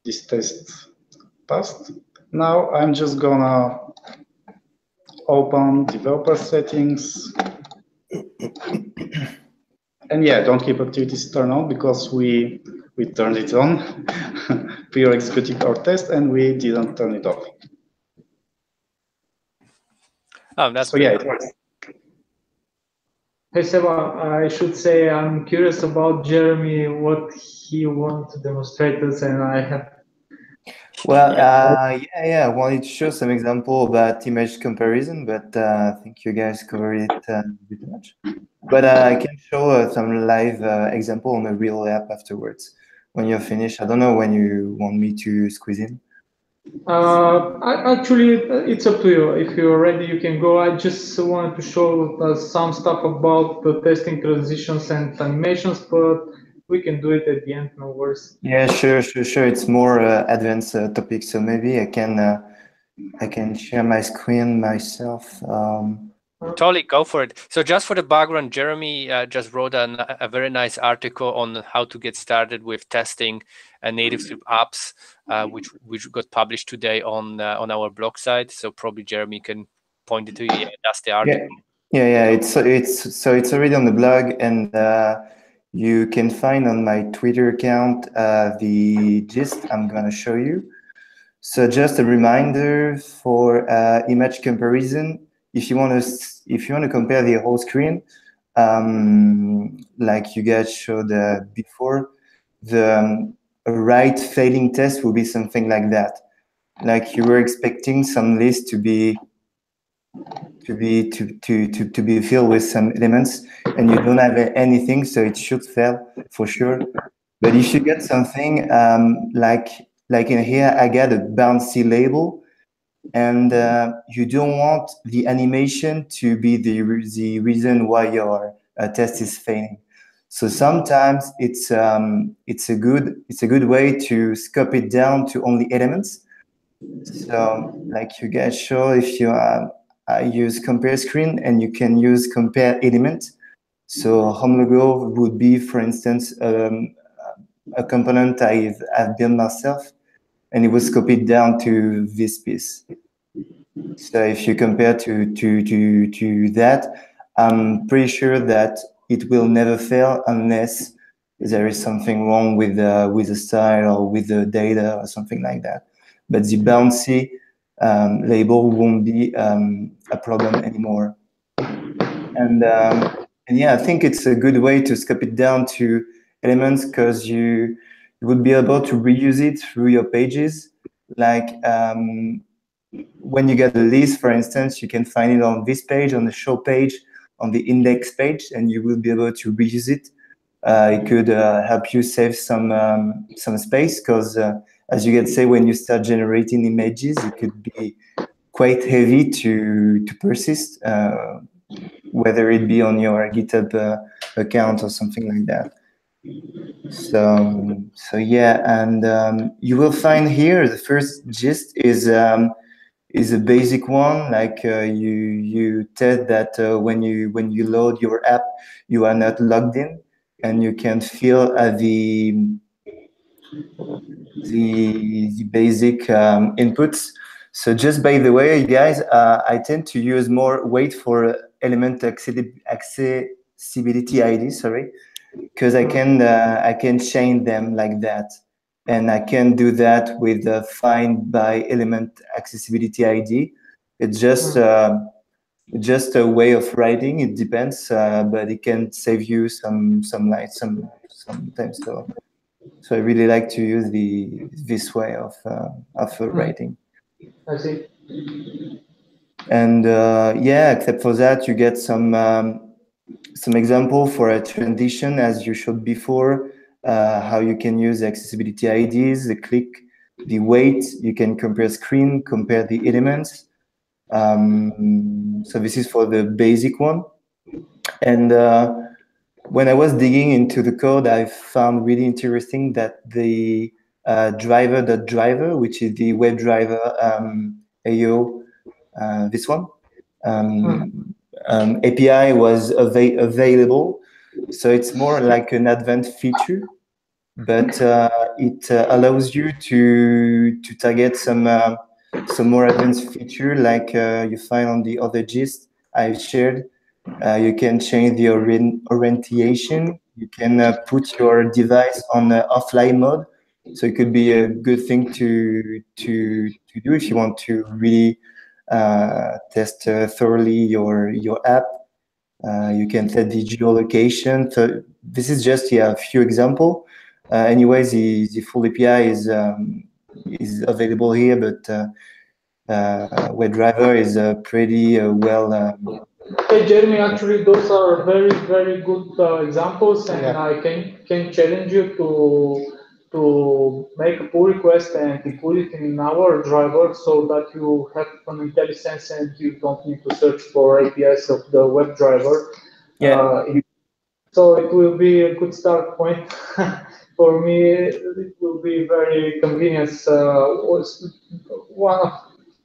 this test passed. Now I'm just gonna open developer settings. And yeah, don't keep activities turned on because we turned it on. We are executing our test and we didn't turn it off. Oh, that's so yeah, it works. Hey Seba, I should say I'm curious about Jeremy, what he wanted to demonstrate us, and I have. Well, yeah, I wanted to show some example about image comparison, but I think you guys covered it a bit much. But I can show some live example on a real app afterwards when you're finished. I don't know when you want me to squeeze in. Actually, it's up to you. If you're ready, you can go. I just wanted to show some stuff about the testing transitions and animations, but we can do it at the end, no worries. Yeah, sure. It's more advanced topic, so maybe I can share my screen myself. Totally, go for it. So just for the background, Jeremy just wrote a very nice article on how to get started with testing NativeScript apps, which got published today on our blog site. So probably Jeremy can point it to you. Yeah, that's the article. Yeah. It's already on the blog, and you can find on my Twitter account the gist I'm gonna show you. So just a reminder for image comparison. If you want to compare the whole screen, like you guys showed before, the right failing test will be something like that. Like you were expecting some list to be filled with some elements, and you don't have anything, so it should fail for sure. But if you get something like in here, I got a bouncy label, and you don't want the animation to be the reason why your test is failing. So sometimes it's a good way to scope it down to only elements. So like you guys show, if you use compare screen, and you can use compare element. So home logo would be, for instance, a component I've built myself, and it was copied down to this piece. So if you compare to that, I'm pretty sure that it will never fail unless there is something wrong with the style or with the data or something like that. But the bouncy label won't be a problem anymore. And yeah, I think it's a good way to scope it down to elements, because you would be able to reuse it through your pages. Like when you get a list, for instance, you can find it on this page, on the show page, on the index page, and you will be able to reuse it. It could help you save some space, because as you can say, when you start generating images, it could be quite heavy to persist, whether it be on your GitHub account or something like that. So yeah, and you will find here the first gist is a basic one. Like you test that when you load your app, you are not logged in, and you can feel the basic inputs. So just by the way, guys, I tend to use more wait for element accessibility ID, sorry, because I can chain them like that, and I can do that with find by element accessibility ID. It's just a way of writing. It depends, but it can save you some sometimes. So I really like to use this way of writing. I see. And yeah, except for that, you get some example for a transition, as you showed before, how you can use accessibility IDs, the click, the weight. You can compare screen, compare the elements. So this is for the basic one. And when I was digging into the code, I found really interesting that the driver.driver, which is the WebDriver AO, this one, API was available. So it's more like an advanced feature, but it allows you to target some more advanced feature, like you find on the other gist I've shared. You can change the orientation. You can put your device on offline mode. So it could be a good thing to do if you want to really test thoroughly your app. You can set the geolocation. So this is just a few examples. Anyways, the full API is available here, but WebDriver is pretty well. Hey Jeremy, actually those are very good examples, and I can challenge you to to make a pull request and to put it in our driver so that you have an IntelliSense and you don't need to search for APIs of the web driver. Yeah. So it will be a good start point. For me, it will be very convenient.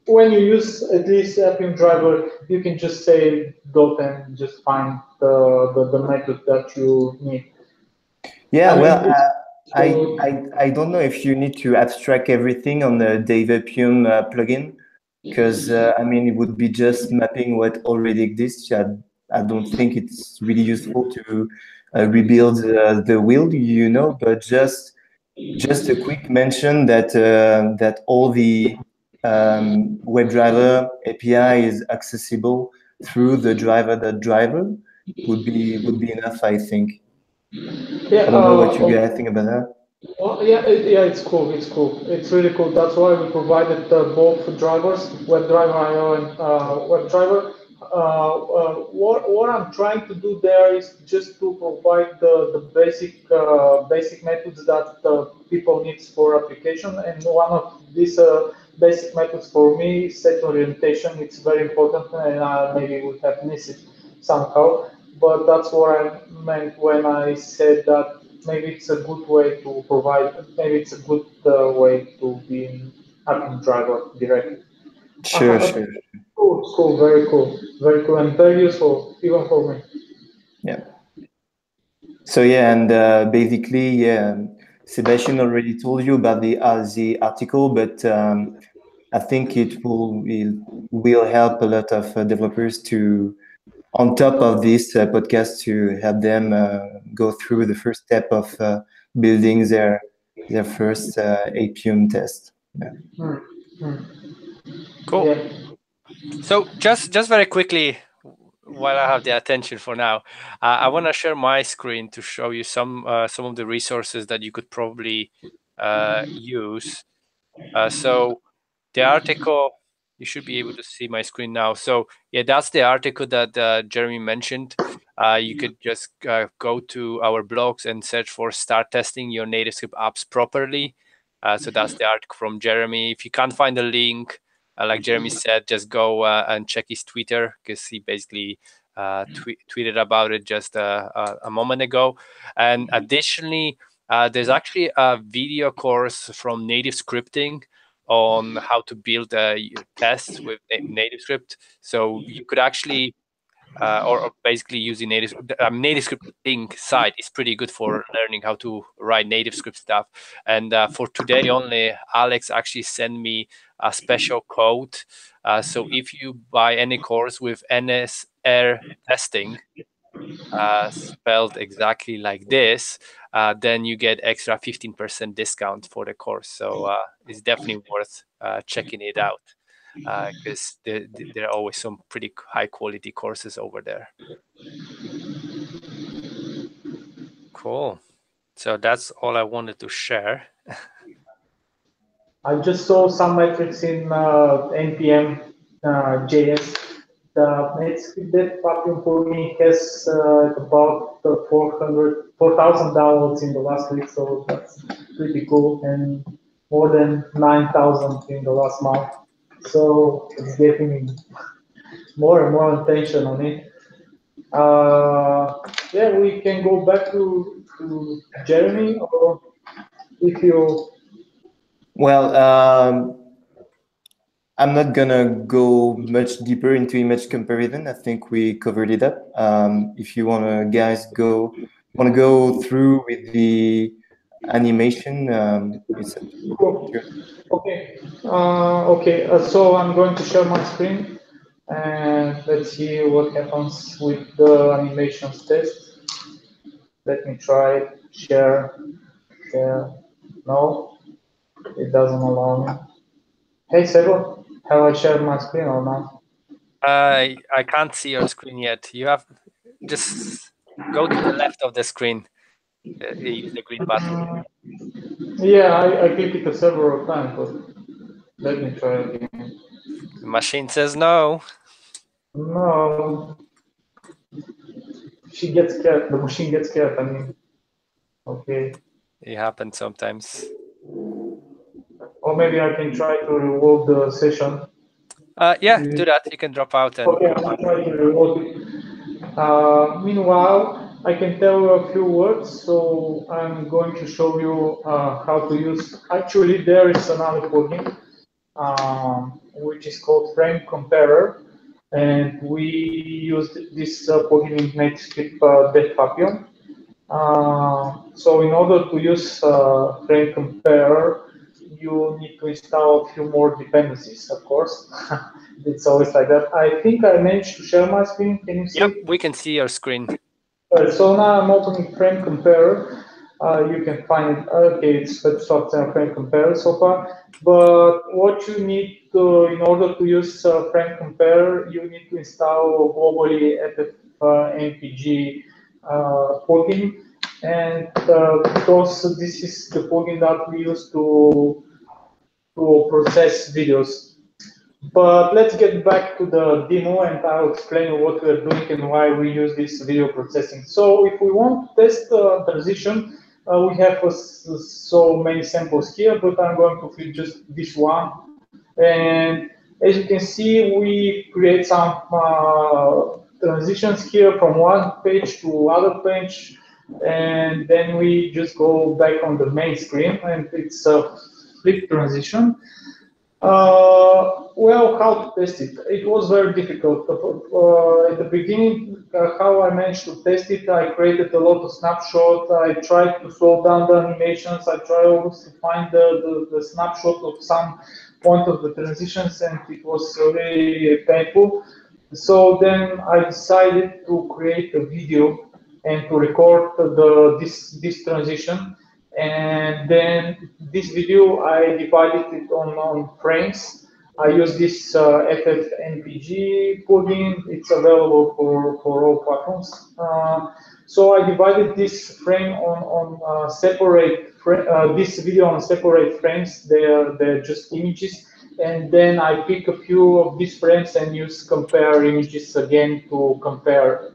When you use at least Appium driver, you can just say dot and just find the method that you need. Yeah, well, So, I don't know if you need to abstract everything on the DevAppium plugin, because I mean, it would be just mapping what already exists. I don't think it's really useful to rebuild the wheel, you know, but just a quick mention that that all the WebDriver API is accessible through the driver.driver would be enough, I think. yeah, I don't know what you guys think about that. well, yeah, it's cool. It's cool. It's really cool. That's why we provided both drivers, WebDriver IO and WebDriver. What I'm trying to do there is just to provide the basic methods that people need for application. And one of these basic methods for me is set orientation. It's very important, and maybe we have missed it somehow. But that's what I meant when I said that maybe it's a good way to provide, maybe it's a good way to be in Appium driver directly. Sure, sure. Cool, very cool, and very useful, even for me. Yeah. So yeah, and basically, yeah, Sebastian already told you about the article, but I think it will help a lot of developers to, on top of this podcast, to help them go through the first step of building their first Appium test. Yeah. Cool. Yeah. So just very quickly, while I have the attention for now, I want to share my screen to show you some of the resources that you could probably use. So the article, you should be able to see my screen now. So yeah, that's the article that Jeremy mentioned. You could just go to our blogs and search for "Start Testing Your NativeScript Apps Properly." So that's the article from Jeremy. If you can't find the link, like Jeremy said, just go and check his Twitter, because he basically tweeted about it just a moment ago. And additionally, there's actually a video course from Native Scripting on how to build tests with NativeScript. So you could actually, or basically using NativeScripting site is pretty good for learning how to write NativeScript stuff. And for today only, Alex actually sent me a special code. So if you buy any course with NSR testing, spelled exactly like this, then you get extra 15% discount for the course. So it's definitely worth checking it out, because there are always some pretty high quality courses over there. Cool. So that's all I wanted to share. I just saw some metrics in NPM JS. The DevAppium plugin has about 4,000 downloads in the last week, so that's pretty cool, and more than 9,000 in the last month. So it's getting more and more attention on it. Yeah, we can go back to Jeremy, or if you. Well, I'm not gonna go much deeper into image comparison. I think we covered it up. If you wanna, guys, wanna go through with the animation, it's Cool. Okay. So I'm going to share my screen, and let's see what happens with the animations test. Let me try it. Share. No, it doesn't allow me. Hey, Sebo, have I shared my screen or not? I can't see your screen yet. You have just go to the left of the screen. Use the green button. Yeah, I clicked it several times, but let me try again. The machine says no. No. She gets scared. The machine gets scared. I mean, okay. It happens sometimes. Or maybe I can try to reload the session. Yeah, do that. You can drop out and. Okay, I'll try to reload it. Meanwhile, I can tell you a few words. So I'm going to show you how to use. Actually, there is another plugin which is called Frame Comparer, and we used this plugin in Netscape DevAppium. So in order to use Frame Comparer, you need to install a few more dependencies, of course. It's always like that. I think I managed to share my screen. Can you see? Yep, we can see your screen. So now I'm opening Frame Comparer. You can find it. Okay, it's Software Frame Comparer so far. But what you need to, in order to use Frame Comparer, you need to install globally FFmpeg plugin. And because this is the plugin that we use to process videos. But let's get back to the demo, and I'll explain what we're doing and why we use this video processing. So if we want to test transition, we have so many samples here, but I'm going to fill just this one. And as you can see, we create some transitions here from one page to other page, and then we just go back on the main screen, and it's a flip transition. Well, how to test it? It was very difficult. At the beginning, how I managed to test it, I created a lot of snapshots. I tried to slow down the animations. I tried always to find the snapshot of some point of the transitions, and it was really painful. So then I decided to create a video and to record this transition. And then this video, I divided it on frames. I use this FFmpeg plugin. It's available for all platforms. So I divided this frame on separate this video on separate frames. They're just images, and then I pick a few of these frames and use compare images again to compare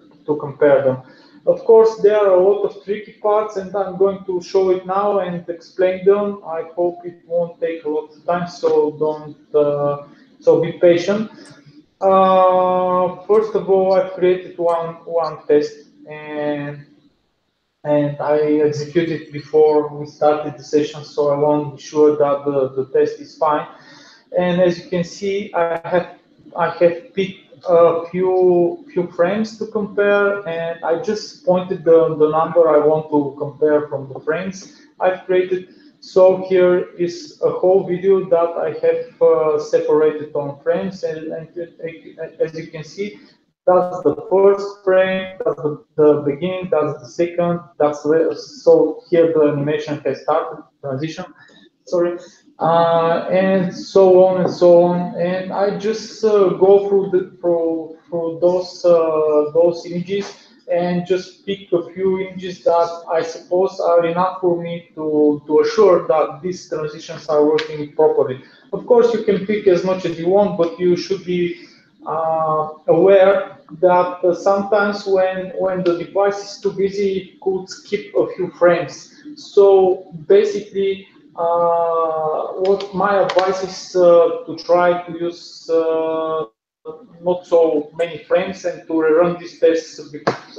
them. Of course, there are a lot of tricky parts, and I'm going to show it now and explain them. I hope it won't take a lot of time, so so be patient. First of all, I've created one test, and I executed before we started the session, so I want to be sure that the test is fine. And as you can see, I have picked a few frames to compare, and I just pointed the number I want to compare from the frames I've created. So here is a whole video that I have separated on frames, and as you can see, that's the first frame, that's the beginning, that's the second, so here the animation has started, transition, sorry. And so on and so on, and I just go through those images and just pick a few images that I suppose are enough for me to assure that these transitions are working properly. Of course, you can pick as much as you want, but you should be aware that sometimes when the device is too busy, it could skip a few frames. So basically, what my advice is to try to use not so many frames and to rerun this test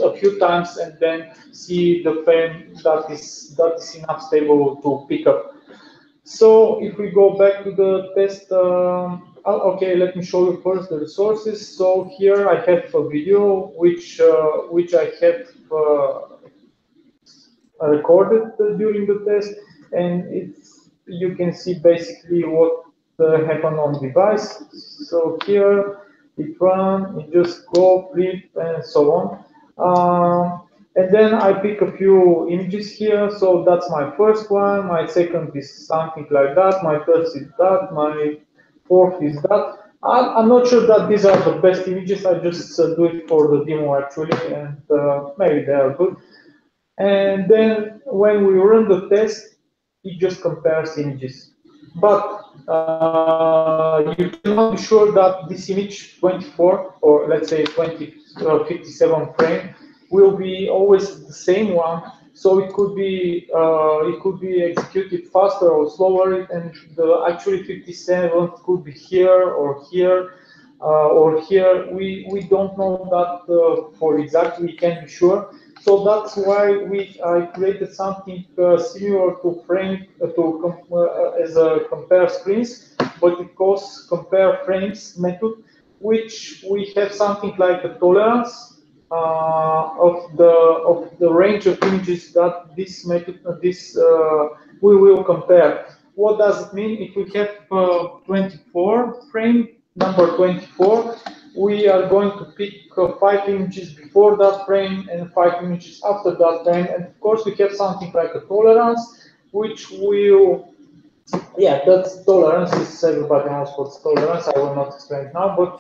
a few times and then see the frame that is enough stable to pick up. So if we go back to the test, okay, let me show you first the resources. So here I have a video which I have recorded during the test, and you can see basically what happened on device. So here it run, it just go, flip, and so on. And then I pick a few images here. So that's my first one. My second is something like that. My third is that. My fourth is that. I'm not sure that these are the best images. I just do it for the demo actually, and maybe they are good. And then when we run the test, it just compares images. But you cannot be sure that this image 24 or let's say 57 frame will be always the same one So it could be executed faster or slower, and actually 57 could be here or here. Or here, we don't know that for exactly, we can't be sure. So that's why I created something similar to frame as a compare screens, but it calls compare frames method, which we have something like a tolerance of the range of images that this method we will compare. What does it mean? If we have 24 frame, number 24, we are going to pick 5 images before that frame and 5 images after that frame. And of course, we have something like a tolerance, which will, yeah, that's tolerance. Is everybody knows what's tolerance. I will not explain it now, but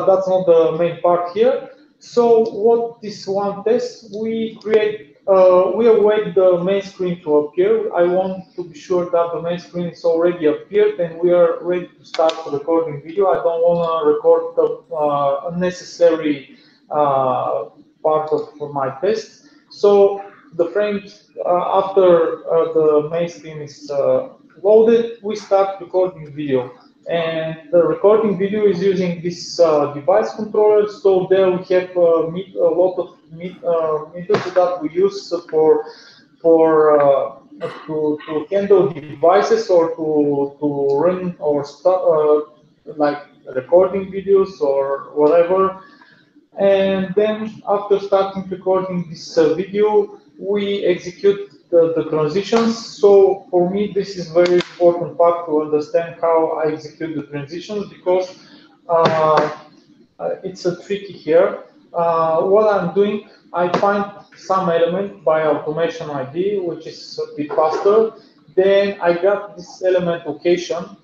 that's not the main part here. So what this one test, we create, we await the main screen to appear. I want to be sure that the main screen is already appeared and we are ready to start recording video. I don't want to record the unnecessary part of my test. So the frames after the main screen is loaded, we start recording video. And the recording video is using this device controller. So there we have a lot of methods that we use to handle devices or to run or start like recording videos or whatever. And then after starting recording this video, we execute the transitions. So for me, this is very important part to understand how I execute the transitions, because it's a tricky here. What I'm doing, I find some element by automation ID, which is a bit faster. Then I got this element location.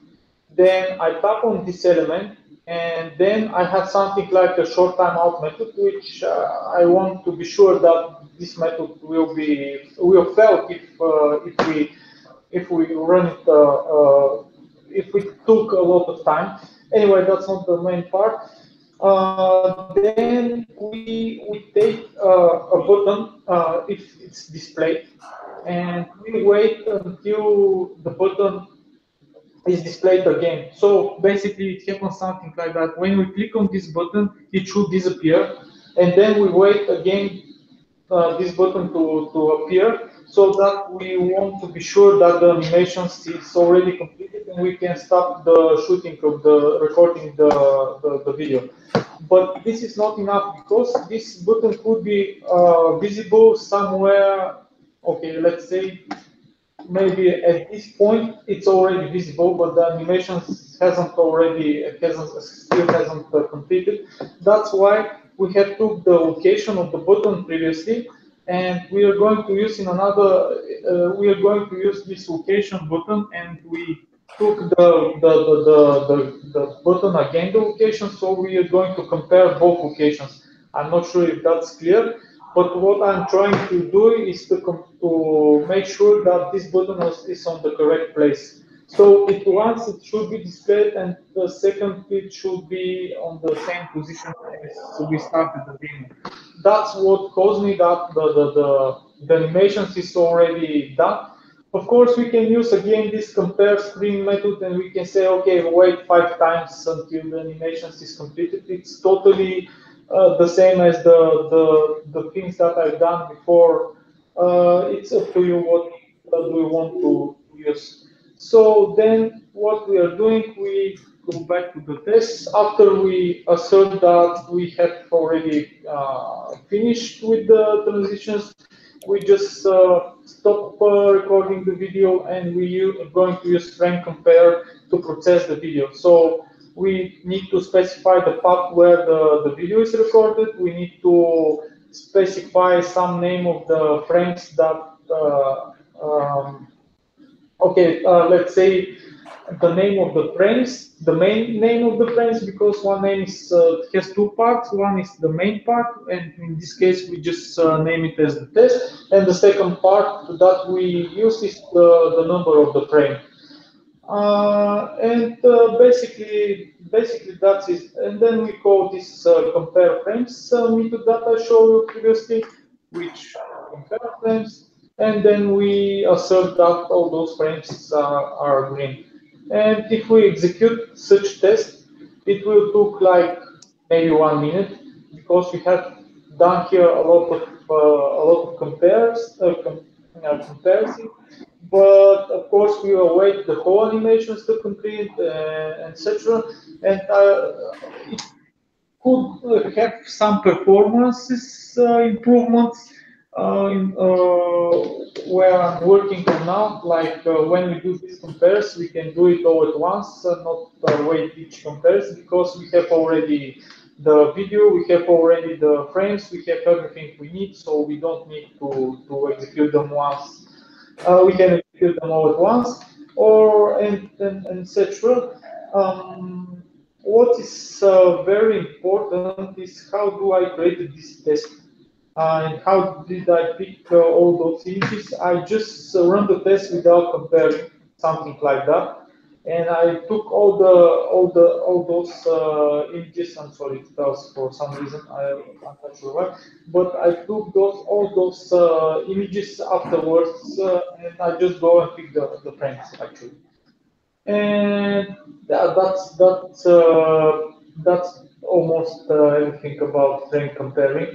Then I tap on this element, and then I have something like a short timeout method, which I want to be sure that this method will fail if we run it if we took a lot of time. Anyway, that's not the main part. Then we take a button if it's displayed, and we wait until the button is displayed again. So basically it happens something like that. When we click on this button, it should disappear. And then we wait again this button to appear, so that we want to be sure that the animation is already completed and we can stop the shooting of the recording the video. But this is not enough, because this button could be visible somewhere. Okay, let's say maybe at this point it's already visible, but the animation still hasn't completed. That's why we have took the location of the button previously, and we are going to use this location button, and we took the button again, the location, so we are going to compare both locations. I'm not sure if that's clear, but what I'm trying to do is to make sure that this button is on the correct place. So once it should be displayed, and the second it should be on the same position as we started the video. That's what caused me that the animations is already done. Of course, we can use again this compare screen method, and we can say, okay, wait 5 times until the animations is completed. It's totally the same as the things that I've done before. It's up to you what do you want to use. So then what we are doing, we go back to the tests. After we assert that we have already finished with the transitions, we just stop recording the video, and we are going to use frame compare to process the video. So we need to specify the path where the video is recorded. We need to specify some name of the frames that, let's say the name of the frames, the main name of the frames, because one name is, has 2 parts. One is the main part, and in this case we just name it as the test. And the second part that we use is the number of the frame. Basically that's it. And then we call this compare frames method that I showed you previously. which compare frames, and then we assert that all those frames are green. And if we execute such test, it will take like maybe 1 minute, because we have done here a lot of comparison. But of course, we await the whole animations to complete, etc. And it could have some performances improvements where I'm working on now. Like when we do this comparison, we can do it all at once, not wait each comparison, because we have already the video, we have already the frames, we have everything we need, so we don't need to execute them once. We can execute them all at once, or and etc. What is very important is how do I create this test, and how did I pick all those images. I just run the test without comparing, something like that, and I took all those images. I'm sorry, it fails for some reason. I'm not sure why, but I took all those images afterwards, and I just go and pick the frames actually. And that's almost everything about frame comparing.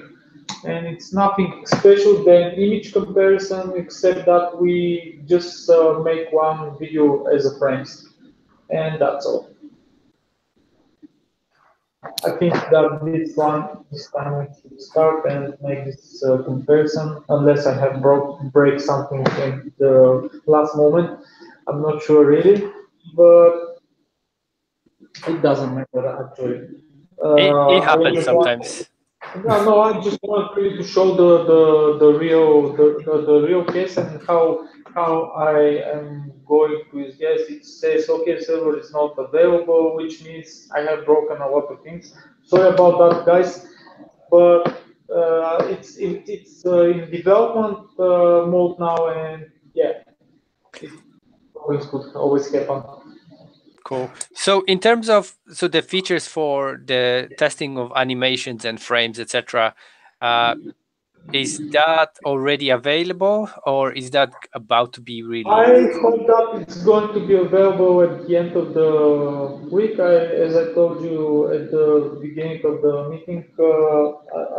And it's nothing special than image comparison, except that we just make one video as a frames, and that's all. I think that this time we should start and make this comparison, unless I have break something in the last moment. I'm not sure really, but it doesn't matter actually. It happens sometimes. No, I just want really to show the real case and how I am going to use. Yes, it says okay, server is not available, which means I have broken a lot of things. Sorry about that, guys, but it's in development mode now, and yeah, it always could always happen. Cool. So in terms of the features for the testing of animations and frames, etc., is that already available, or is that about to be released? I hope that it's going to be available at the end of the week. As I told you at the beginning of the meeting,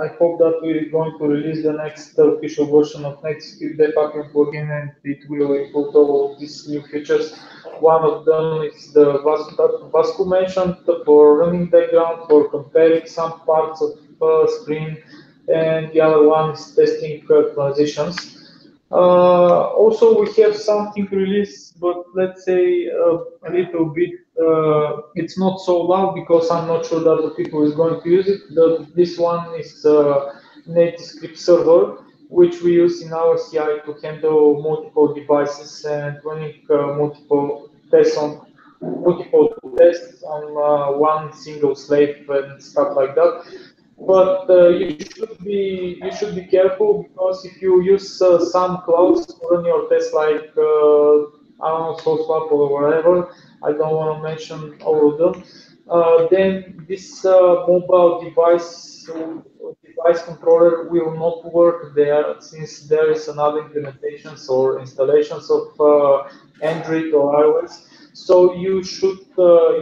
I hope that we're going to release the next official version of Netscape DevAppium plugin, and it will include all these new features. One of them is the Vasco mentioned, for running background, for comparing some parts of screen, and the other one is testing transitions. Also, we have something released, but let's say a little bit. It's not so loud because I'm not sure that the people is going to use it. This one is native script server, which we use in our CI to handle multiple devices and running multiple tests on one single slave and stuff like that. But you should be careful, because if you use some clouds to run your test, like I don't know, SourceWap or whatever, I don't want to mention all of them, then this mobile device controller will not work there, since there is another implementations or installations of Android or iOS. So you should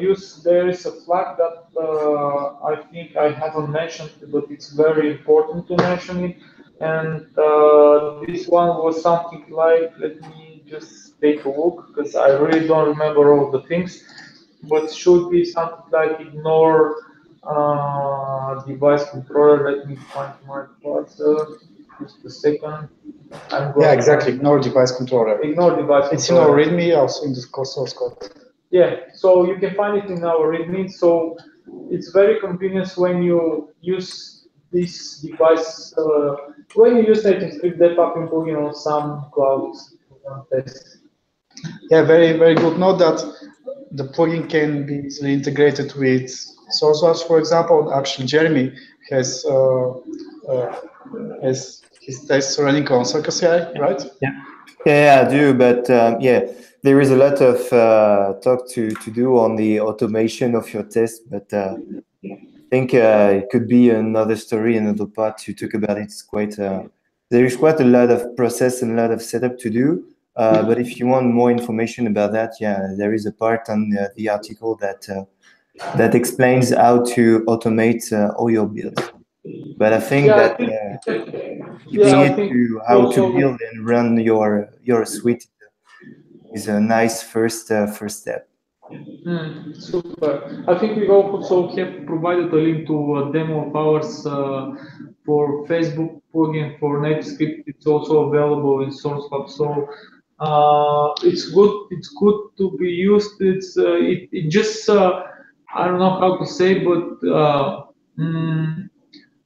use, there is a flag that I think I haven't mentioned, but it's very important to mention it. And this one was something like, let me just take a look, because I really don't remember all the things, but should be something like ignore device controller. Let me find my cursor. Just a second. Yeah, exactly. Ignore device controller. Ignore device It's controller. in our README, also in the source code. Yeah, so you can find it in our README. So it's very convenient when you use this device, when you use NativeScript DevAppium plugin on some clouds. Yeah, very, very good. Note that the plugin can be easily integrated with SourceWatch, for example. Actually, Jeremy has his tests running on Circus AI, right? Yeah, I do. But yeah, there is a lot of talk to do on the automation of your test. But I think it could be another story, another part to talk about it. It's quite there is quite a lot of process and a lot of setup to do. But if you want more information about that, yeah, there is a part on the article that explains how to automate all your builds. But I think that keeping it to how to build and run your suite is a nice first step. Super. I think we also have provided a link to a demo of ours for Facebook plugin for NetScript. It's also available in SourceFab. So it's good. It's good to be used. It just I don't know how to say, but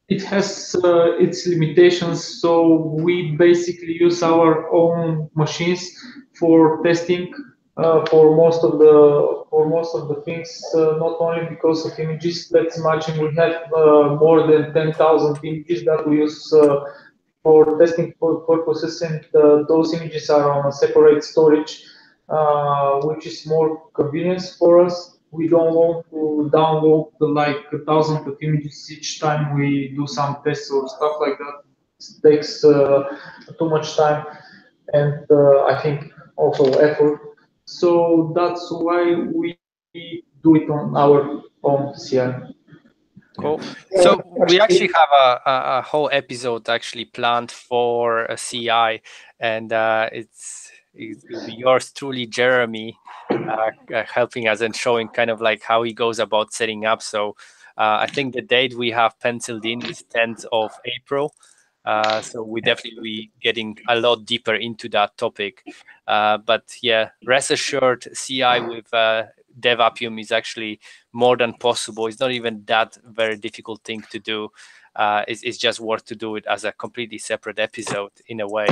it has its limitations. So we basically use our own machines for testing for most of the things. Not only because of images. Let's imagine we have more than 10,000 images that we use for testing purposes, and those images are on a separate storage, which is more convenience for us. We don't want to download like 1,000 of images each time we do some tests or stuff like that. It takes too much time, and I think also effort. So that's why we do it on our own CI. Cool. So we actually have a whole episode actually planned for a CI, and it'll be yours truly, Jeremy, helping us and showing kind of like how he goes about setting up. So I think the date we have penciled in is 10th of April. So we definitely be getting a lot deeper into that topic. But yeah, rest assured, CI with DevAppium is actually more than possible. It's not even that very difficult thing to do. It's just worth to do it as a completely separate episode in a way.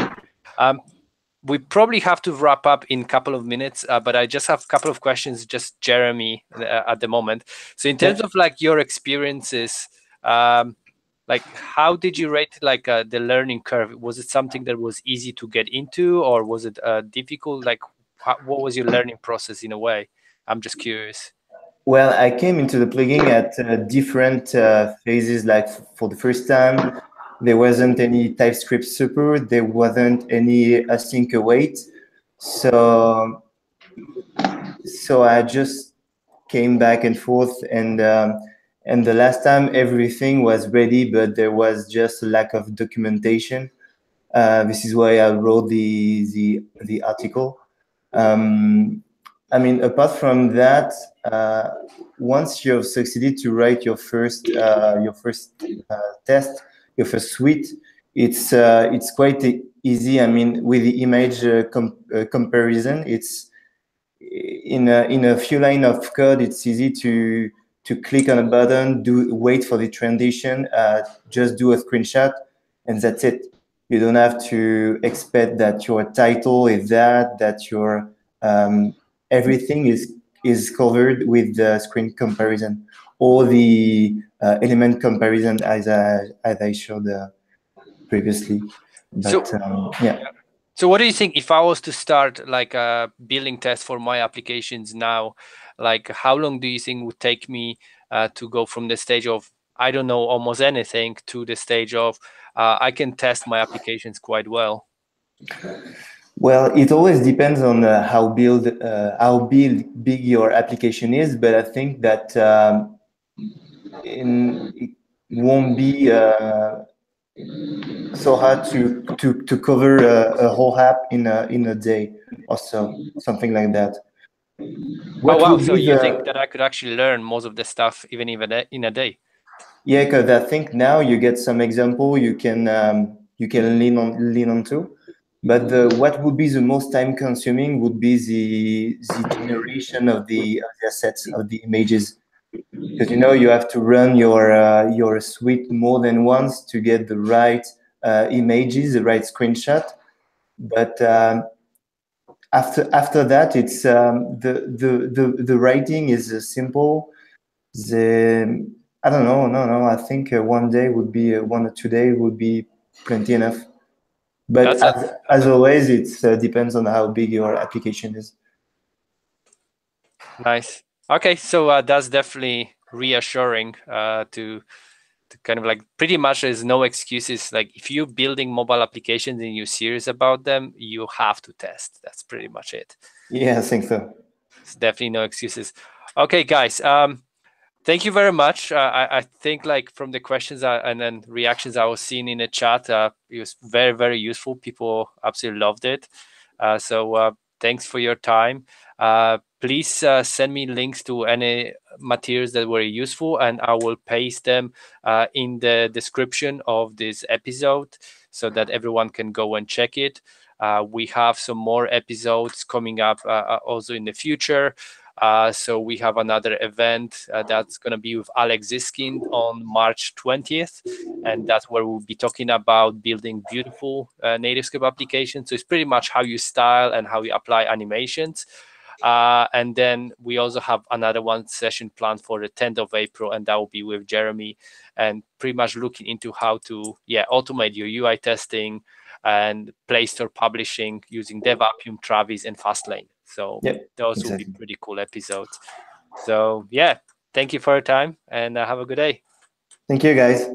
We probably have to wrap up in a couple of minutes, but I just have a couple of questions, just Jeremy at the moment. So in terms of like your experiences, like how did you rate like the learning curve? Was it something that was easy to get into, or was it difficult? Like what was your learning process in a way? I'm just curious. Well, I came into the plugin at different phases. Like for the first time, there wasn't any TypeScript support. There wasn't any async await. So I just came back and forth, and the last time everything was ready, but there was just a lack of documentation. This is why I wrote the article. I mean, apart from that, once you've succeeded to write your first test, your first suite, it's quite easy. I mean, with the image comparison, it's in a few lines of code. It's easy to click on a button, wait for the transition, just do a screenshot, and that's it. You don't have to expect that your title is that your everything is covered with the screen comparison or the element comparison as I showed previously. But yeah. So what do you think if I was to start like a building test for my applications now, like how long do you think would take me to go from the stage of I don't know almost anything to the stage of I can test my applications quite well? Well, it always depends on how big your application is, but I think that it won't be so hard to cover a whole app in a day or so, something like that. What wow! So you think that I could actually learn most of the stuff even in a day? Yeah, because I think now you get some example you can lean onto. But what would be the most time consuming would be the generation of the assets, of the images, because you have to run your suite more than once to get the right images, the right screenshot. But after that, it's the writing is simple. I don't know. No. I think one day would be 1 or 2 days would be plenty enough. But as always, it depends on how big your application is. Nice. Okay, so that's definitely reassuring to kind of like pretty much there's no excuses. Like if you're building mobile applications and you're serious about them, you have to test. That's pretty much it. Yeah, I think so. It's definitely no excuses. Okay, guys. Thank you very much. I think like from the questions and then reactions I was seeing in the chat, it was very, very useful. People absolutely loved it. So thanks for your time. Please send me links to any materials that were useful, and I will paste them in the description of this episode so that everyone can go and check it. We have some more episodes coming up also in the future. So we have another event that's going to be with Alex Ziskin on March 20th. And that's where we'll be talking about building beautiful NativeScript applications. So it's pretty much how you style and how you apply animations. And then we also have another one session planned for the 10th of April, and that will be with Jeremy, and pretty much looking into how to automate your UI testing and Play Store publishing using DevAppium, Travis, and Fastlane. So those will be pretty cool episodes. So thank you for your time, and have a good day. Thank you, guys.